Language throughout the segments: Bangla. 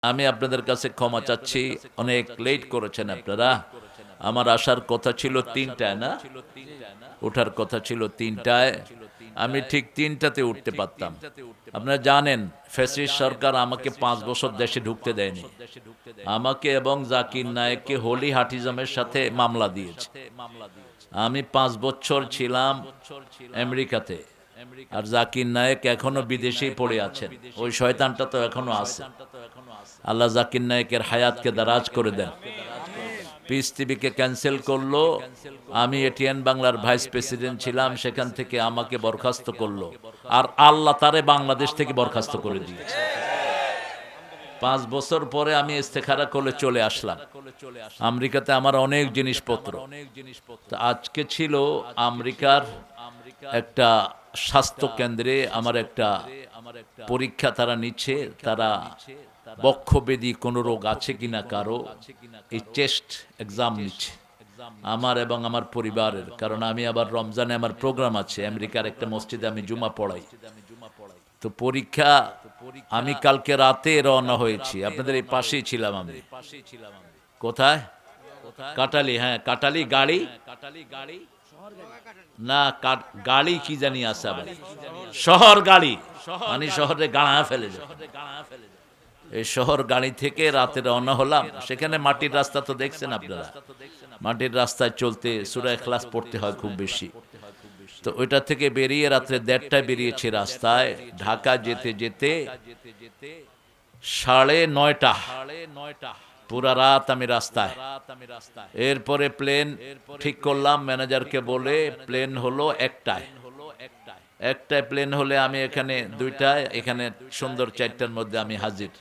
আমি আপনাদের কাছে ক্ষমা চাচ্ছি, অনেক লেট করেছেন আপনারা। আমার আসার কথা ছিল ৩টায়, না ওঠার কথা ছিল ৩টায়। আমি ঠিক ৩টাতে উঠতে পারতাম। আপনারা জানেন ফ্যাসিস্ট সরকার আমাকে ৫ বছর দেশে ঢুকতে দেয়নি। আমাকে এবং জাকির নায়েককে হোলি হার্টিজমের সাথে মামলা দিয়েছে। আমি ৫ বছর ছিলাম আমেরিকাতে, আর জাকির নায়েক এখনো বিদেশেই পড়ে আছেন। ওই শয়তানটা তো এখনো আছে। আল্লাহ জাকির নায়েকের হায়াতকে দারাজ করে দেন। পিস টিভিকে ক্যান্সেল করলো। আমি এটিএন বাংলার ভাইস প্রেসিডেন্ট ছিলাম, সেখান থেকে আমাকে বরখাস্ত করলো, আর আল্লাহ তারে বাংলাদেশ থেকে বরখাস্ত করে দিয়েছে। ৫ বছর পরে আমি ইস্তেখারা করে চলে আসলাম। আমেরিকাতে আমার অনেক জিনিসপত্র। তো আজকে ছিল আমেরিকার একটা স্বাস্থ্য কেন্দ্রে আমার একটা পরীক্ষা তারা নিচ্ছে। তারা বক্ষব্যাধি কোনো রোগ আছে কিনা কারো, এই টেস্ট এক্সাম নিচ্ছে আমার এবং আমার পরিবারের। কারণ আমি আবার রমজানে আমার প্রোগ্রাম আছে আমেরিকার একটা মসজিদে, আমি জুমা পড়াই। তো পরীক্ষা, আমি কালকে রাতে রওনা হয়েছি। আপনাদের এই পাশেই ছিলাম আমি। কোথায়? কাটালি। হ্যাঁ, কাটালি। গাড়ি না, গাড়ি কি জানি আছে আবার, শহর গাড়ি, মানে শহরে গাড়া ফেলে যায়। এই শহর গাড়ি থেকে রাতে রওনা হলাম। সেখানে মাটির রাস্তা তো দেখছেন আপনারা, মাটির রাস্তায় চলতে সূরা ইখলাস পড়তে হয় খুব বেশি। তো ওইটা থেকে বেরিয়ে রাত্রে ১:৩০টায় বেরিয়েছি রাস্তায়। ঢাকা যেতে যেতে ৯:৩০, পুরা রাত আমি রাস্তায়। এরপরে প্লেন ঠিক করলাম ম্যানেজারকে বলে, প্লেন হলো ১টায়। প্লেন হলে আমি এখানে ২টায়, এখানে সুন্দর ৪টার মধ্যে আমি হাজির।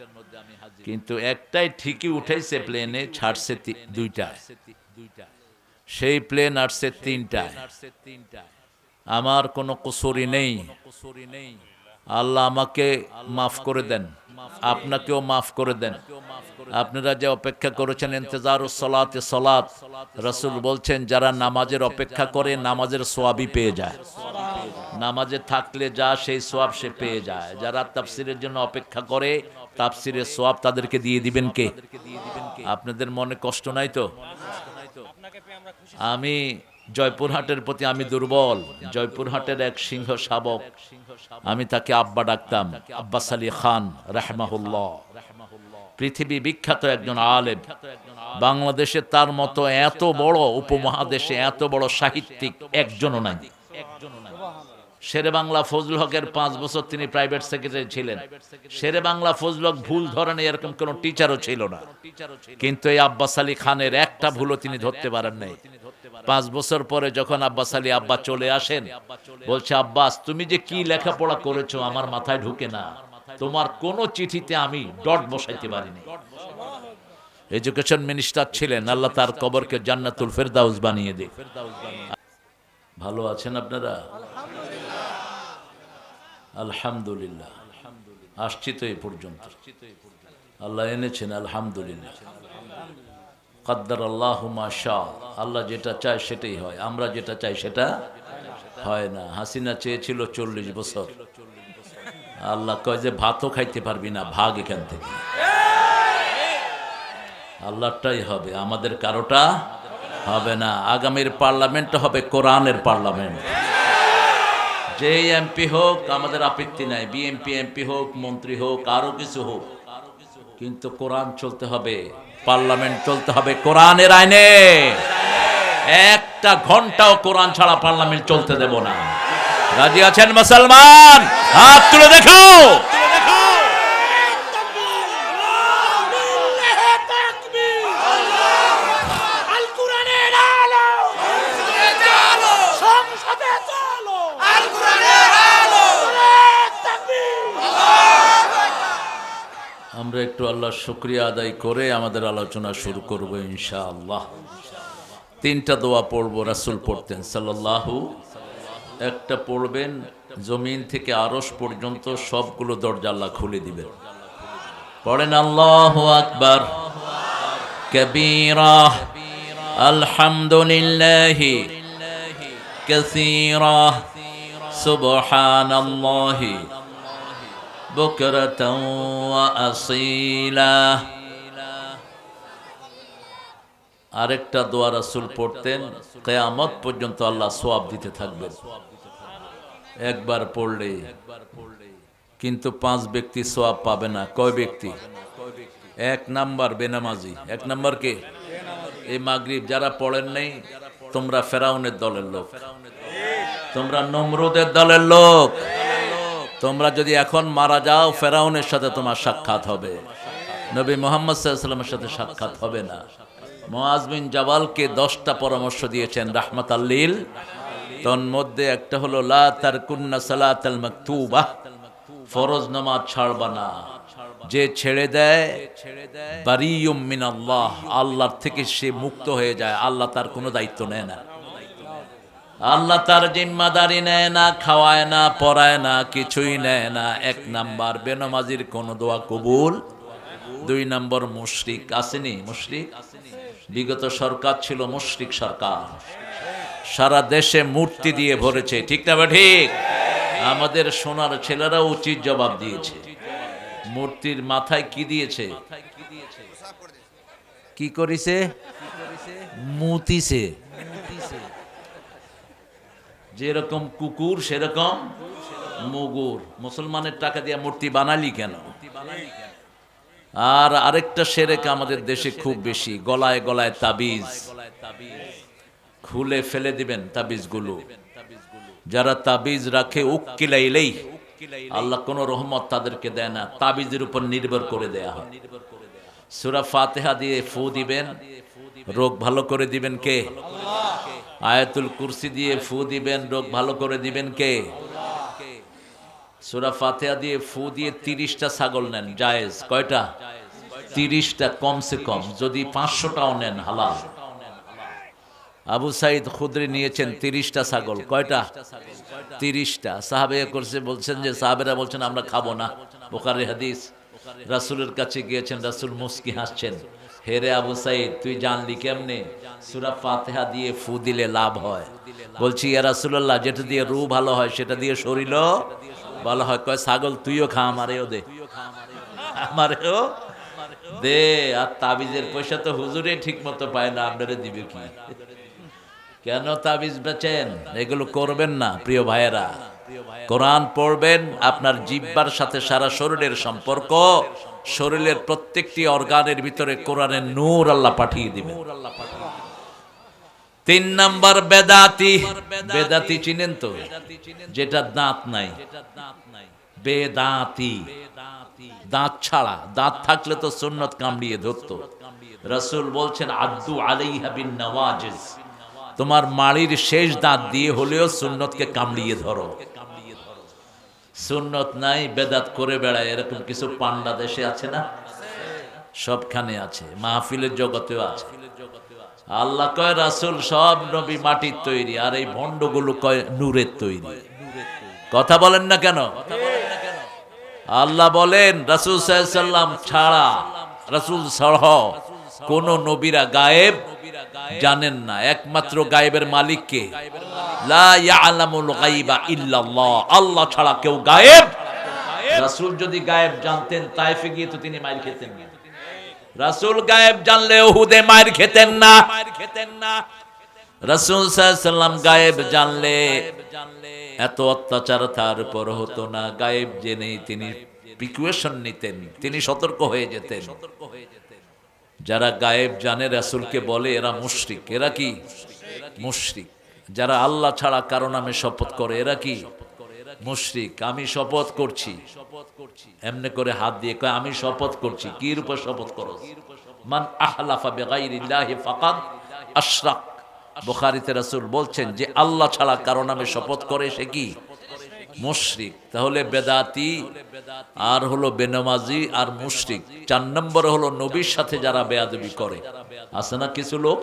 কিন্তু ১টায় ঠিকই উঠেছে প্লেনে, ছাড়ছে ২টায়। সেই প্লেন আসছে ৩টায়। আমার কোনো কসুরি নেই। আল্লাহ আমাকে মাফ করে দেন, আপনাকেও মাফ করে দেন। আপনারা যে অপেক্ষা করেছেন, ইন্তজারুস সালাতে সালাত, রাসূল বলছেন যারা নামাজের অপেক্ষা করে নামাজের সোয়াবই পেয়ে যায়। নামাজে থাকলে যা সেই সোয়াব সে পেয়ে যায়। যারা তাফসিরের জন্য অপেক্ষা করে, তাফসিরের সোয়াব তাদেরকে দিয়ে দিবেন কে? আপনাদের মনে কষ্ট নাই তো? আমি জয়পুরহাটের প্রতি আমি দুর্বল। জয়পুরহাটের এক সিংহ শাবক, আমি তাকে আব্বা ডাকতাম, আব্বাস আলী খান রাহমাহুল্লাহ। পৃথিবী বিখ্যাত একজন আলেম। বাংলাদেশে তার মতো এত বড়, উপমহাদেশে এত বড় সাহিত্যিক একজনও নাই। শেরে বাংলা ফজলুল হকের ৫ বছর তিনি প্রাইভেট সেক্রেটারি ছিলেন। শেরে বাংলা ফজলুল হক ভুল ধরেন এরকম কোন টিচারও ছিল না। কিন্তু এই আব্বাস আলী খানের একটা ভুলও তিনি ধরতে পারেন নাই। ৫ বছর পরে যখন আব্বাস আলী আব্বা চলে আসেন, বলছে, আব্বাস তুমি যে কি লেখাপড়া করেছো আমার মাথায় ঢুকে না। তোমার কোন চিঠিতে আমি ডট বসাইতে পারিনি। এডুকেশন মিনিস্টার ছিলেন, আল্লাহ তার কবরকে জান্নাতুল ফেরদাউস বানিয়ে দিক। ভালো আছেন আপনারা? আলহামদুলিল্লাহ। আসছি তো এই পর্যন্ত, আল্লাহ এনেছেন, আলহামদুলিল্লাহ। কাদ্দার আল্লাহু মা শা, আল্লাহ যেটা চায় সেটাই হয়, আমরা যেটা চাই সেটা হয় না। হাসিনা চেয়েছিল ৪০ বছর, আল্লাহ কয় যে ভাতও খাইতে পারবি না, ভাগ এখান থেকে। আল্লাহটাই হবে, আমাদের কারোটা হবে না। আগামীর পার্লামেন্ট হবে কোরআনের পার্লামেন্ট। যে এমপি হোক আমাদের আপত্তি নাই, বিএমপি এমপি হোক, মন্ত্রী হোক, আরো কিছু হোক, কিন্তু কোরআন চলতে হবে, পার্লামেন্ট চলতে হবে কোরআনের আইনে। একটা ঘন্টাও কোরআন ছাড়া পার্লামেন্ট চলতে দেব না। রাজি আছেন মুসলমান? হাত তুলে দেখো। আমরা একটু আল্লাহর শুকরিয়া আদায় করে আমাদের আলোচনা শুরু করব ইনশাআল্লাহ। 3টা দোয়া পড়ব, রাসূল পড়তেন সাল্লাল্লাহু। একটা পড়বেন, জমিন থেকে আরশ পর্যন্ত সবগুলো দরজা আল্লাহ খুলে দিবেন। পড়েন আল্লাহু আকবার কবীরা, আলহামদুলিল্লাহি কাসীরা, সুবহানাল্লাহি বুকরাতাও ওয়া আসীলা। আরেকটা দোয়া রাসূল পড়তেন, কিয়ামত পর্যন্ত আল্লাহ সওয়াব দিতে থাকবেন একবার পড়লে। কিন্তু 5 ব্যক্তি সওয়াব পাবে না। কয় ব্যক্তি? 1 নাম্বার বেনামাজি। 1 নাম্বার কে? এই মাগরিব যারা পড়েন নাই, তোমরা ফেরাউনের দলের লোক, তোমরা নমরুদের দলের লোক। তোমরা যদি এখন মারা যাও, ফেরাউনের সাথে তোমার সাক্ষাৎ হবে, নবী মুহাম্মদ সাল্লাল্লাহু আলাইহি ওয়াসাল্লামের সাথে সাক্ষাৎ হবে না। মুআজ বিন জাবালকে 10টা পরামর্শ দিয়েছেন রাহমাতাল লিল। তন্মধ্যে একটা হলো লা তারকুন্না সালাতাল মাকতুবা, ফরজ নামাজ ছাড়বা না। যে ছেড়ে দেয় বারিয়ুম মিনাল্লাহ, আল্লাহর থেকে সে মুক্ত হয়ে যায়। আল্লাহ তার কোনো দায়িত্ব নেয় না, আল্লাহ তার জিম্মাদারি নেয় না, খাওয়ায় না, পড়ায় না, কিছুই নেয় না। 1 নাম্বার বেনামাজির কোন দোয়া কবুল। 2 নাম্বার মুশরিক। আসেনি মুশরিক? বিগত সরকার ছিল মুশরিক সরকার, সারা দেশে মূর্তি দিয়ে ভরেছে, ঠিক না ঠিক? আমাদের সোনার ছেলেরা উচিত জবাব দিয়েছে। মূর্তির মাথায় কি দিয়েছে? কি করেছে? মুতিছে। যেরকম কুকুর সেরকম মুগুর। মুসলমানের টাকা দিয়ে মূর্তি বানালি কেন? আর আরেকটা শিরক আমাদের দেশে খুব বেশি, গলায় গলায় তাবিজ। খুলে ফেলে দিবেন তাবিজগুলো। যারা তাবিজ রাখে উক্কিলাইলেই, আল্লাহ কোন রহমত তাদেরকে দেয় না, তাবিজের উপর নির্ভর করে দেয়া হয়। সূরা ফাতিহা দিয়ে ফু দিবেন, রোগ ভালো করে দিবেন কে? আয়াতুল কুরসি দিয়ে ফু দিবেন, রোগ ভালো করে দিবেন কে? সূরা ফাতিহা দিয়ে ফু দিয়ে 30টা ছাগল নেন, জায়েজ। কয়টা? 30টা কমসে কম। যদি 500টাও নেন হালাল। আবু সাইদ খুদরি নিয়েছেন 30টা ছাগল। কয়টা? 30টা। সাহাবেরা করছে, বলছেন যে সাহাবেরা বলছেন আমরা খাবো না, বুখারী হাদিস। রাসূলের কাছে গিয়েছেন, রাসূল মুস্কি হাসছেন। হে রে আবু সাইদ, তুই জানলি কেমনে? সূরা ফাতিহা দিয়ে ফু দিলে লাভ হয়। বলছি ইয়া রাসূলুল্লাহ, যেটা দিয়ে রূহ ভালো হয় সেটা দিয়ে শরীরও ভালো হয়। কয় ছাগল তুইও খা, আমারেও দে, আমারেও দে। আর তাবিজের পয়সা তো হুজুরে ঠিক মতো পায় না, আপনারে দিবে কি? কেন তাবিজ বেচেন? এগুলো করবেন না প্রিয় ভাইয়েরা। কোরআন পড়বেন, আপনার জিহ্বার সাথে সারা শরীরের সম্পর্ক। শরীরের প্রত্যেকটি অর্গানের ভিতরে কোরআনের নূর আল্লাহ পাঠিয়ে দিবেন। 3 নাম্বার বেদাতি। বেদাতি চিনেন তো? যেটা দাঁত নাই, বেদাতি। দাঁত ছাড়া, দাঁত থাকলে তো সুন্নত কামড়িয়ে ধরতো। রাসূল বলছেন আদ্দু আলাইহা বিন নওয়াজিজ, তোমার মাড়ির শেষ দাঁত দিয়ে হলেও সুন্নতকে কামড়িয়ে ধরো। সুন্নত নাই, বেদাত করে বেড়ায়, এরকম কিছু পান্ডা দেশে আছে না? সবখানে আছে, মাহফিলের জগতেও আছে। আল্লাহ কয় রাসূল সব নবী মাটির তৈরি, আর এই ভণ্ডগুলো কয় নূরের তৈরি। কথা বলেন না কেন? আল্লাহ বলেন রাসূল সাল্লাল্লাহু আলাইহি ওয়াসাল্লাম ছাড়া, রাসূল সহ কোন নবীরা গায়েব জানেন না। একমাত্র গায়েবের মালিক কে? লা ইয়ালামুল গায়বা ইল্লাল্লাহ, আল্লাহ ছাড়া কেউ গায়েব। রাসূল যদি গায়েব জানতেন, তায়েফে গিয়ে তো তিনি মাইর খেতেন না। রাসূল গায়েব জানলে উহুদে মাইর খেতেন না। রাসূল সাল্লাল্লাহু আলাইহি ওয়াসাল্লাম গায়েব জানলে এত অত্যাচার তার উপর হতো না। গায়েব জেনেই তিনি প্রিকুয়েশন নিতেন, তিনি সতর্ক হয়ে যেতেন। যারা গায়েব জানে রাসূলকে বলে এরা মুশরিক। এরা কি? মুশরিক। যারা আল্লাহ ছাড়া কারো নামে শপথ করে এরা কি? মুশরিক। আমি শপথ করছি, এমনি করে হাত দিয়ে কয় আমি শপথ করছি। কি রূপে শপথ করো? মান আহলাফা বিগাইরিল্লাহি ফাকাদ আশরাক। বুখারীতে রাসূল বলছেন যে আল্লাহ ছাড়া কারো নামে শপথ করে সে কি? মুশরিক। তাহলে বেদাতি আর হলো বেনামাজি আর মুশরিক। 4 নম্বরে হলো নবীর সাথে যারা বেয়াদবি করে। আছে না কিছু লোক,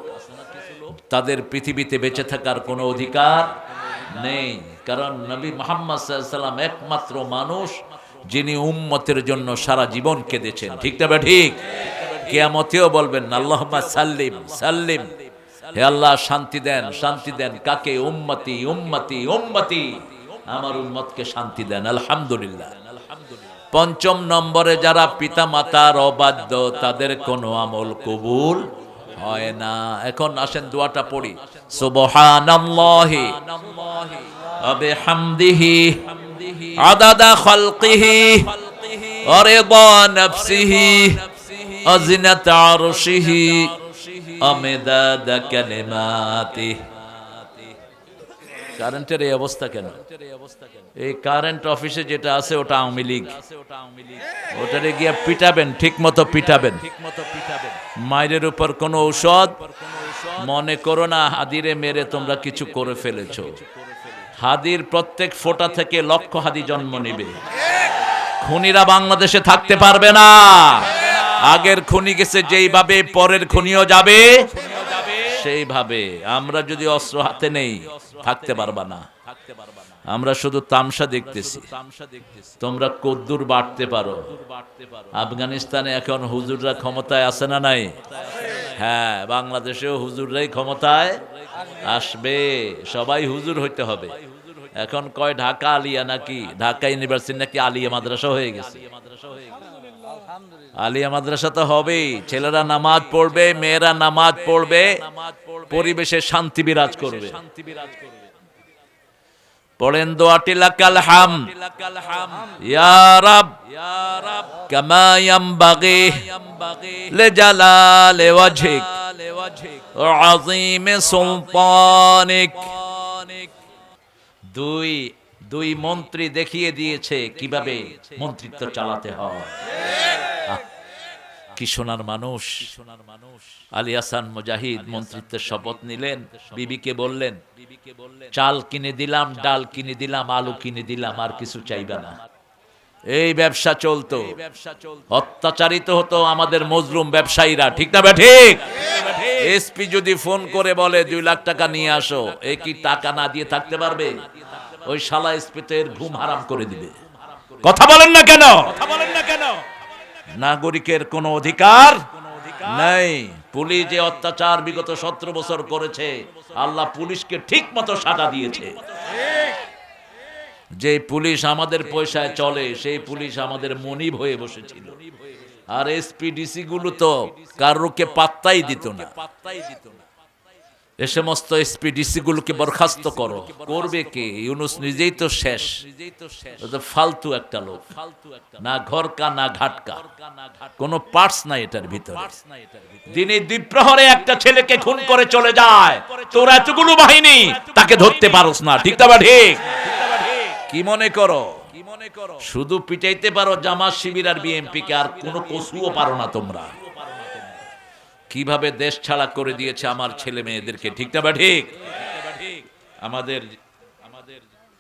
তাদের পৃথিবীতে বেঁচে থাকার কোনো অধিকার নেই। কারণ নবী মুহাম্মদ সাল্লাল্লাহু আলাইহি ওয়াসাল্লাম একমাত্র মানুষ যিনি উম্মতের জন্য সারা জীবন কেঁদেছেন, ঠিক না ঠিক? কিয়ামতেও বলবেন আল্লাহুম্মা সাল্লিম সাল্লিম, হে আল্লাহ শান্তি দেন, শান্তি দেন। কাকে? উম্মতি উম্মতি উম্মতি, আমার উম্মতকে শান্তি দেন। আলহামদুলিল্লাহ। পঞ্চম নম্বরে যারা পিতা মাতার অবাধ্য তাদের কোনো আমল কবুল হয় না। এখন আসেন দোয়াটা পড়ি। সুবহানাল্লাহি ওয়া বিহামদিহি আদাদা খালকিহি ওয়া রিদা নাফসিহি ওয়া জিনাতা আরশিহি ওয়া মিদাদা কালিমাতিহি। কারেন্টের এই অবস্থা কেন? এই কারেন্ট অফিসে যেটা আছে ওটা আওয়ামী লীগ, ওটারে গিয়ে পিটাবেন, ঠিক মতো পিটাবেন। মায়ের উপর কোনো ঔষধ মনে করো না হাদিরে মেরে তোমরা কিছু করে ফেলেছো। হাদির প্রত্যেক ফোঁটা থেকে লক্ষ হাদি জন্ম নিবে। খুনিরা বাংলাদেশে থাকতে পারবে না। আগের খুনি গেছে যেইভাবে, পরের খুনিও যাবে সেইভাবে। আমরা যদি অস্ত্র হাতে নেই থাকতে পারবা না। আমরা শুধু তামসা দেখতেছি, তোমরা কদ্দুর বাড়তে পারো। আফগানিস্তানে এখন হুজুররা ক্ষমতায় আছে না নাই? হ্যাঁ, বাংলাদেশেও হুজুররাই ক্ষমতায় আসবে। সবাই হুজুর হইতে হবে। এখন কয় ঢাকা আলিয়া নাকি, ঢাকা ইউনিভার্সিটি নাকি আলিয়া মাদ্রাসা হয়ে গেছে। আলিয়া মাদ্রাসা তো হবেই। ছেলেরা নামাজ পড়বে, মেয়েরা নামাজ পড়বে, পরিবেশে শান্তি বিরাজ করবে। পড়েন দোয়াটি লাকাল হামদ ইয়া রাব কামা ইয়ামবাগি লিজালালি ওয়াজহিক ওয়া আযীমি সুলতানিক। দুই মন্ত্রী দেখিয়ে দিয়েছে কিভাবে মন্ত্রিত্ব চালাতে হয়। কি সোনার মানুষ! আলী হাসান মুজাহিদ মন্ত্রিত্বের শপথ নিলেন। বিবিকে বললেন, চাল কিনে দিলাম, ডাল কিনে দিলাম, আলু কিনে দিলাম, আর কিছু চাইবে না। এই ব্যবসা চলতো। অত্যাচারিত হতো আমাদের মজলুম ব্যবসায়ীরা, ঠিক না ঠিক? এসপি যদি ফোন করে বলে 2 লাখ টাকা নিয়ে আসো, এ কি টাকা না দিয়ে থাকতে পারবে? ওই শালা এসপি তো এর ঘুম হারাম করে দিবে। কথা বলেন না কেন? নাগরিকের কোনো অধিকার নাই। পুলিশ যে অত্যাচার বিগত 17 বছর করেছে, আল্লাহ পুলিশকে ঠিক মতো সাজা দিয়েছে। যে পুলিশ আমাদের পয়সায় চলে, সেই পুলিশ আমাদের মনিব হয়ে বসেছিল। আর এসপি ডিসি গুলো তো কারোকে পাত্তাই দিত না। এ সমস্ত এসপি ডিসি গুলোকে বরখাস্ত করো। করবে কে? ইউনূস নিজেই তো শেষ। ফালতু একটা লোক, না ঘরকা না ঘাটকা, কোনো পার্টস নাই এটার ভিতরে। দিনে দ্বিপ্রহরে একটা ছেলেকে খুন করে চলে যায়, তোর এতগুলো বাহিনী তাকে ধরতে পারোস না, ঠিক না ঠিক? কি মনে করো? শুধু পিটাইতে পারো জামাত, শিবির আর বিএনপি কে, আর কোনো কসুও পারো না তোমরা। কিভাবে দেশ ছাড়া করে দিয়েছে আমার ছেলে মেয়েদেরকে, ঠিক না ঠিক? আমাদের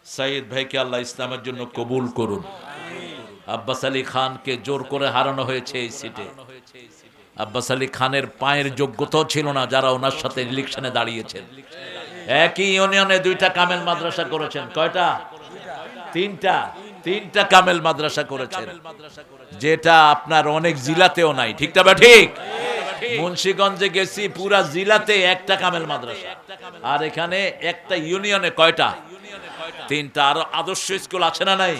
সাইদ ভাইকে আল্লাহ ইসলামের জন্য কবুল করুন। আব্বাস আলী খানকে জোর করে হারানো হয়েছে এই সিটে। আব্বাস আলী খানের পায়ের যোগ্যতাও ছিল না যারা ওনার সাথে ইলেকশনে দাঁড়িয়েছেন। একই ইউনিয়নে 2টা কামেল মাদ্রাসা করেছেন। কয়টা? 3টা কামেল মাদ্রাসা করেছেন, যেটা আপনার অনেক জিলাতেও নাই, ঠিক না ঠিক? মুন্সিগঞ্জে গেছি, পুরা জিলাতে একটা কামেল মাদ্রাসা, আর এখানে একটা ইউনিয়নে কয়টা? 3টা। আর আদর্শ স্কুল আছে না নাই?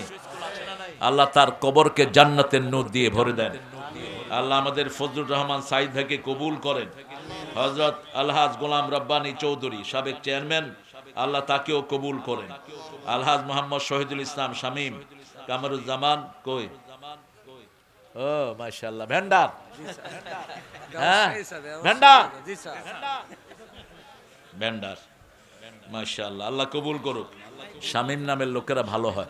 আল্লাহ তার কবরকে জান্নাতের নূর দিয়ে ভরে দেন। আল্লাহ আমাদের ফজলুর রহমান সাইদ ভাইকে কবুল করেন। হযরত আলহাজ গোলাম রব্বানী চৌধুরী সাবেক চেয়ারম্যান, আল্লাহ তাকেও কবুল করেন। আলহাজ মোহাম্মদ শহীদুল ইসলাম শামীম, কামরুজ্জামান কই? ও মাশাআল্লাহ, ভেন্ডার। হ্যাঁ, ভেন্ডার, মাশাআল্লাহ, আল্লাহ কবুল করুক। শামীম নামের লোকেরা ভালো হয়।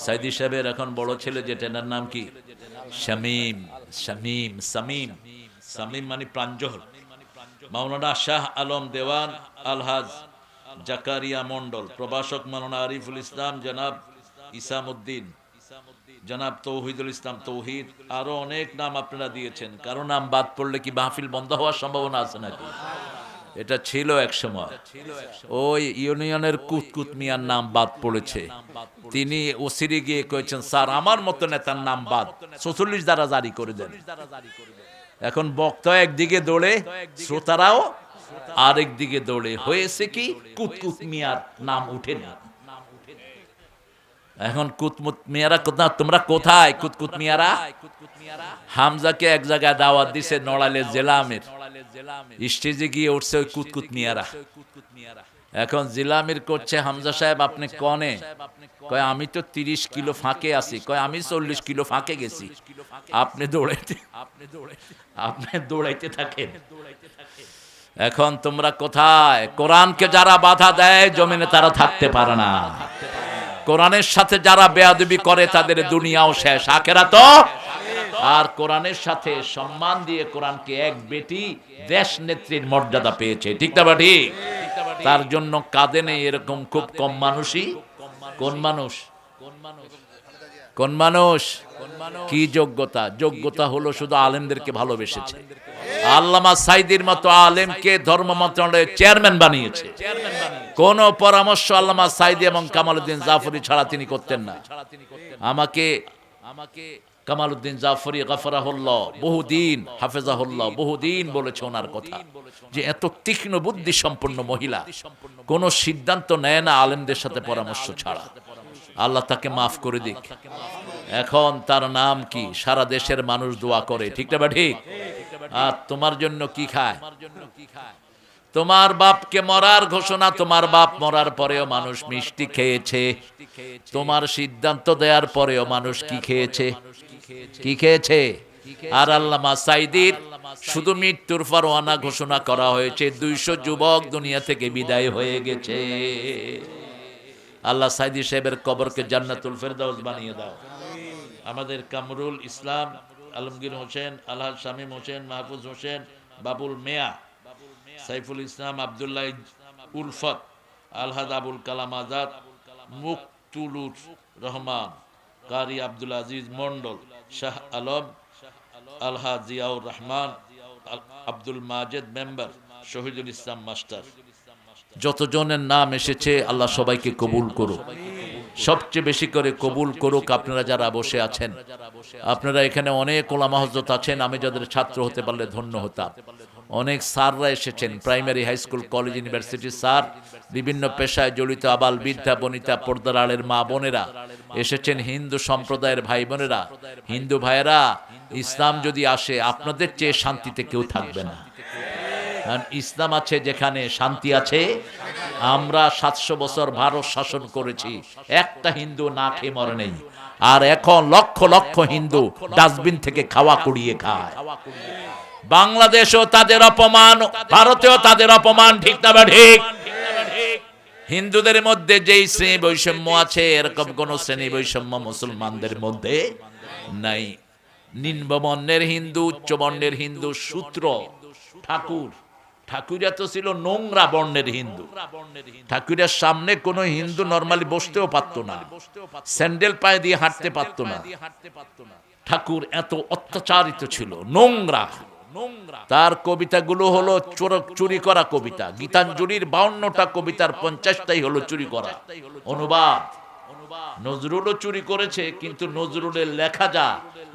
সাইদি সাহেবের এখন বড় ছেলে যেটা, এনার নাম কি? শামীম। শামীম, সামিম, সামিম মানে প্রাঞ্জল। মাওলানা শাহ আলম দেওয়ান, আলহাজ জাকারিয়া মন্ডল, প্রভাষক মাওলানা আরিফুল ইসলাম, জনাব ইসামউদ্দিন, জনাব তৌহিদুল ইসলাম তৌহিদ, আরো অনেক নাম আপনারা দিয়েছেন। কারো নাম বাদ পড়লে কি মাহফিল বন্ধ হওয়ার সম্ভাবনা আছে নাকি? এটা ছিল এক সময়। ওই ইউনিয়নের কুতকুত মিয়ার নাম বাদ পড়েছে। তিনি ওসিরে গিয়ে কয়েছেন, স্যার আমার মতো নেতার নাম বাদ, 44 দ্বারা জারি করে দেন। এখন বক্তা একদিকে দৌড়ে, শ্রোতারাও আরেক দিকে দৌড়ে। হয়েছে কি, কুতকুত মিয়ার নাম উঠে না। এখন কুতকুত মিয়ারা কোথা, তোমরা কোথায় কুতকুত মিয়ারা? হামজাকে এক জায়গায় দাওয়াত দিছে নড়াইলে জেলা আমির, স্টেজে গিয়ে উঠছে ওই কুতকুত মিয়ারা। এখন জেলা আমির করছে, হামজা সাহেব আপনি কনে? কয় আমি তো 30 কিলো ফাঁকে আছি। কয় আমি 40 কিলো ফাঁকে গেছি। আপনি দৌড়াইতে থাকেন। এখন তোমরা কোথায়? কোরআনকে যারা বাধা দেয় জমিনে তারা থাকতে পারে না। কোরআনের সাথে যারা বেয়াদবি করে তাদের দুনিয়াও শেষ, আখেরাতও। আর কোরআনের সাথে সম্মান দিয়ে কোরআনকে এক বেটি দেশ নেত্রীর মর্যাদা পেয়েছে, ঠিক না ঠিক? তার জন্য কাঁদে নেই এরকম খুব কম মানুষই। কোন মানুষ কি যোগ্যতা? যোগ্যতা হলো শুধু আলেমদেরকে ভালোবেসেছে। আল্লামা সাইদির মতো আলেমকে ধর্ম মন্ত্রণালয়ের চেয়ারম্যান বানিয়েছে। কোন পরামর্শ আল্লামা সাইদি এবং কামালউদ্দিন জাফরি ছাড়া তিনি করতেন না। আমাকে কামালউদ্দিন জাফরি গফরাহুল্লাহ বহুদিন, হাফেজাহুল্লাহ বহুদিন বলেছে ওনার কথা, যে এত তীক্ষ্ণ বুদ্ধি সম্পন্ন মহিলা কোন সিদ্ধান্ত নেয় না আলেমদের সাথে পরামর্শ ছাড়া। আল্লাহ তাকে মাফ করে দিক। এখন তার নাম কি? সারা দেশের মানুষ দোয়া করে, ঠিক না ঠিক? আর তোমার জন্য কি খায়? তোমার বাপকে মরার ঘোষণা, তোমার বাপ মরার পরেও মানুষ মিষ্টি খেয়েছে। তোমার সিদ্ধান্ত দেওয়ার পরেও মানুষ কি খেয়েছে? আর আল্লামা সাইদির শুধু মৃত্যুর পরোয়ানা ঘোষণা করা হয়েছে, 200 যুবক দুনিয়া থেকে বিদায় হয়ে গেছে। আল্লাহ সাইদি সাহেবের কবরকে জান্নাতুল ফেরদাউস বানিয়ে দাও। আমাদের কামরুল ইসলাম, আলমগীর হোসেন, আলহাজ শামীম হোসেন, মাহফুজ হোসেন, বাবুল মিয়া, সাইফুল ইসলাম, আব্দুল্লাহ উলফত, আলহাজ আবুল কালাম আজাদ, মুকতুলুর রহমান, কারি আব্দুল আজিজ মন্ডল, শাহ আলম, আলহাজ জিয়াউর রহমান, আব্দুল মাজেদ মেম্বার, শহীদুল ইসলাম মাস্টার, যতজনের নাম এসেছে আল্লাহ সবাইকে কবুল করুক। সবচেয়ে বেশি করে কবুল করুক আপনারা যারা বসে আছেন। আপনারা এখানে অনেক ওলামা হযরত আছেন, আমি যাদের ছাত্র হতে পারলে ধন্য হতাম। অনেক স্যাররা এসেছেন, প্রাইমারি, হাই স্কুল, কলেজ, ইউনিভার্সিটির স্যার, বিভিন্ন পেশায় জড়িত আবাল বৃদ্ধা বনিতা, পর্দার আড়ের মা বোনেরা এসেছেন, হিন্দু সম্প্রদায়ের ভাই বোনেরা। হিন্দু ভাইয়েরা, ইসলাম যদি আসে আপনাদের চেয়ে শান্তিতে কেউ থাকবে না। ইসলাম আছে যেখানে শান্তি আছে। আমরা 700 বছর ভারত শাসন করেছি, একটা হিন্দু না খেয়ে মরে নেই। আর এখন লক্ষ লক্ষ হিন্দু ডাস্টবিন থেকে খাওয়া কুড়িয়ে খায়। বাংলাদেশও তাদের অপমান, ভারতেও তাদের অপমান, ঠিক না ঠিক? হিন্দুদের মধ্যে যেই শ্রেণী বৈষম্য আছে, এরকম কোন শ্রেণী বৈষম্য মুসলমানদের মধ্যে নাই। নিম্নবর্ণের হিন্দু, উচ্চবর্ণের হিন্দু, সূত্র ঠাকুরা তো ছিল নোংরা বর্ণের হিন্দু। ঠাকুরের সামনে কোনো হিন্দু নরমালি বসতেও পারতো না, স্যান্ডেল পায়ে দিয়ে হাঁটতে পারতো না। ঠাকুর এত অত্যাচারিত ছিল, নোংরা। তার কবিতাগুলো হলো চুরি করা কবিতা। গীতাঞ্জলির 52টা কবিতার 50টাই হলো চুরি করা অনুবাদ। নজরুলও চুরি করেছে, কিন্তু নজরুলের লেখা যা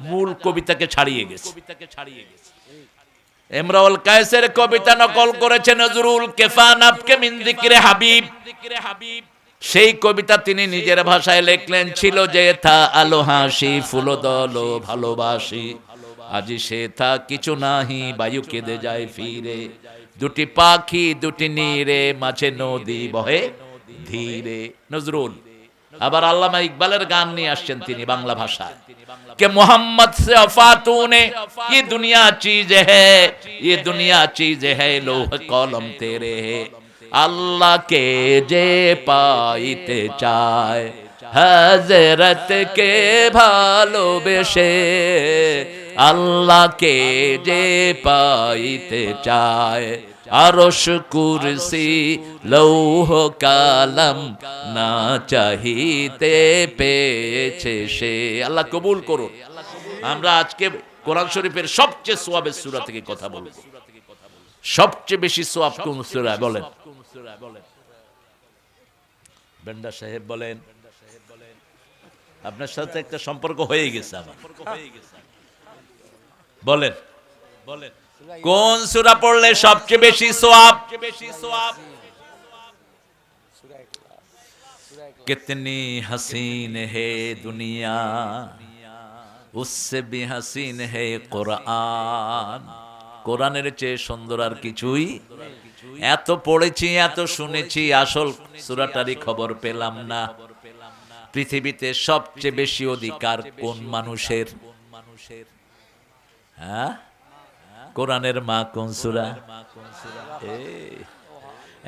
মূল কবিতাকে ছাড়িয়ে গেছে। ইমরাউল কায়েসের কবিতা নকল করেছে নজরুল, কেফা নাফকে মিন যিকরে হাবিব। সেই কবিতা তিনি নিজের ভাষায় লিখলেন, ছিল যে থা আলো হাসি ফুলদল ভালোবাসি, আজি সে থা কিছু নাহি বায়ু কেঁদে যায় ফিরে, দুটি পাখি দুটি নীরে মাঝে নদী বহে ধীরে। নজরুল। আবার আল্লামা ইকবালের গান নিয়ে আসছেন তিনি বাংলা ভাষায়, कि मोहम्मद से वफा तूने, ये दुनिया चीज है, ये दुनिया चीज है, लोह कलम तेरे है, अल्लाह के जे पाइते चाय, हजरत के भालोबेशे, अल्लाह के जे पाइते चाय, আরশ কুরসি লৌহ কালাম না চাহিতে পেয়েছে সে। আল্লাহ কবুল করুন। আমরা আজকে কোরআন শরীফের সবচেয়ে সওয়াবের সূরা থেকে কথা বলবো। সবচেয়ে বেশি সওয়াব কোন সূরা বলেন? বেন্ডা সাহেব বলেন। আপনার সাথে একটা সম্পর্ক হয়ে গেছে আমার। বলেন কোন সূরা পড়লে সবচেয়ে বেশি সওয়াব? कितनी हसीन है दुनिया उससे भी हसीन है কোরআন। কোরআনের চেয়ে সুন্দর আর কিছুই এত পড়েছি এত শুনেছি আসল সূরাটারই খবর পেলাম না। পৃথিবীতে সবচেয়ে বেশি অধিকার কোন মানুষের? হ্যাঁ, কোরআনের মা কোন সূরা?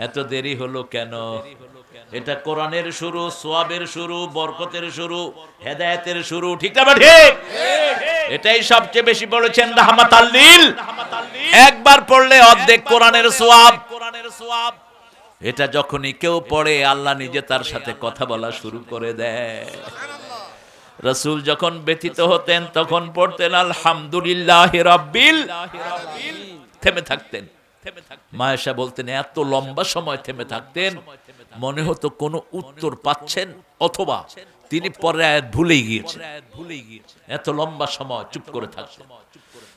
এত দেরি হলো কেন? এটা কোরআনের শুরু, সোয়াবের শুরু, বরকতের শুরু, হেদায়েতের শুরু, ঠিক না ঠিক? এটাই সবচেয়ে বেশি বলেছেন রাহমাতাল লিল। একবার পড়লে অর্ধেক কোরআনের সোয়াব। এটা যখনই কেউ পড়ে আল্লাহ নিজে তার সাথে কথা বলা শুরু করে দেয়। রাসূল যখন ব্যথিত হতেন তখন পড়তেন আলহামদুলিল্লাহি রাব্বিল, থেমে থাকতেন। মায়েশা বলতেন এত লম্বা সময় থেমে থাকতেন মনে হতো কোনো উত্তর পাচ্ছেন অথবা তিনি পরে আয়াত ভুলেই গিয়েছেন। এত লম্বা সময় চুপ করে থাকতেন।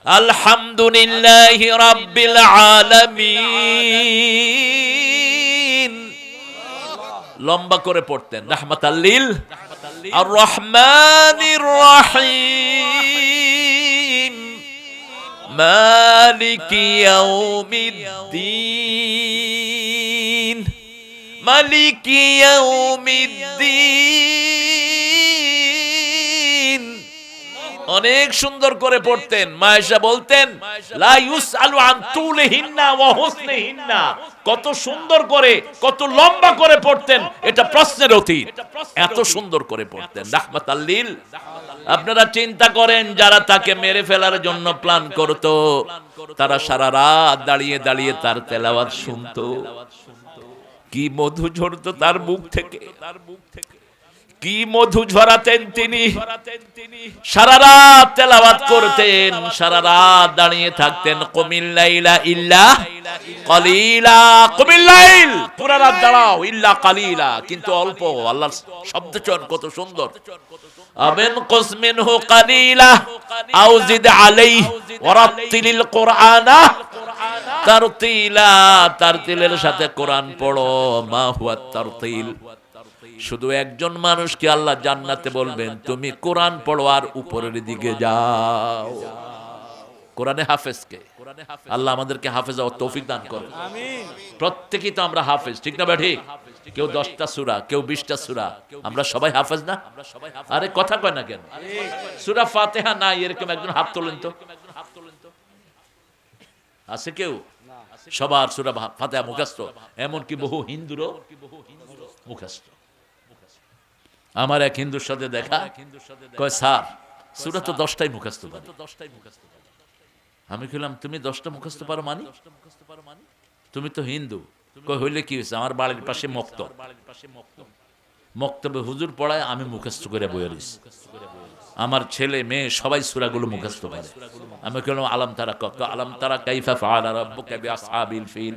আলহামদুলিল্লাহি রাব্বিল আলামিন লম্বা করে পড়তেন। রাহমাতাল লিল আর রহমানির রহিম মালিকি ইয়াউমিদ্দিন মালিকি ইয়াউমিদ্দিন অনেক সুন্দর করে পড়তেন। মায়েশা বলতেন লা ইউসআলু আন তুলিহিন্না ওয়া হুসনিহিন্না, কত সুন্দর করে কত লম্বা করে পড়তেন এটা প্রশ্নের অতীত, এত সুন্দর করে পড়তেন রাহমাতাল লিল। আপনারা চিন্তা করেন যারা তাকে মেরে ফেলার জন্য প্ল্যান করত তারা সারা রাত দাঁড়িয়ে দাঁড়িয়ে তার তেলাওয়াত শুনতো। কি মধু ঝরতো তার মুখ থেকে, কি মধু ঝরাতেন তিনি। সারা রাত তেলাওয়াত করতেন, সারা রাত দাঁড়িয়ে থাকতেন। কুমিল লাইলা ইল্লা কালিলা, কুমিল লাইল পুরা রাত দাঁড়াও, ইল্লা কালিলা কিন্তু অল্প। আল্লাহর শব্দ চয়ন কত সুন্দর। আবেন কুসমিনহু কালিলা আও জিদ আলাইহি ওয়ারাতিলিল কুরআনা তারতিলা, তারতিলের সাথে কোরআন পড়ো। মা হুয়া তারতিল? শুধু একজন মানুষকে আল্লাহ জান্নাতে বলবেন তুমি কোরআন পড়ো আর উপরের দিকে যাও। কোরআনে হাফেজকে আল্লাহ আমাদেরকে হাফেজ হওয়ার তৌফিক দান করেন। প্রত্যেকেই তো আমরা হাফেজ, ঠিক না ঠিক? কেউ 10টা সূরা, কেউ 20টা সূরা, আমরা সবাই হাফেজ না? আরে কথা কয় না কেন? সূরা ফাতিহা নাই এরকম একজন হাত তোলেন তো। আছে কেউ? সবার সূরা ফাতিহা মুখস্থ, এমনকি বহু হিন্দুরও মুখস্থ। আমার এক হিন্দুর সাথে দেখা, কয় স্যার সূরা তো 10টাই মুখস্থ পারি। আমি বললাম তুমি 10টা মুখস্থ পারো মানি? তুমি তো হিন্দু। কয় হইলে কি হয়েছে, আমার বাড়ির পাশে মক্তব, মক্তবে হুজুর পড়ায় আমি মুখস্থ করে বইয়ে রইছি। আমার ছেলে মেয়ে সবাই সূরাগুলো মুখস্থ পারে। আমি বললাম আলাম তারা আলাম তারা কাইফা ফাআলা রাব্বুকা বিআসহাবিল ফিল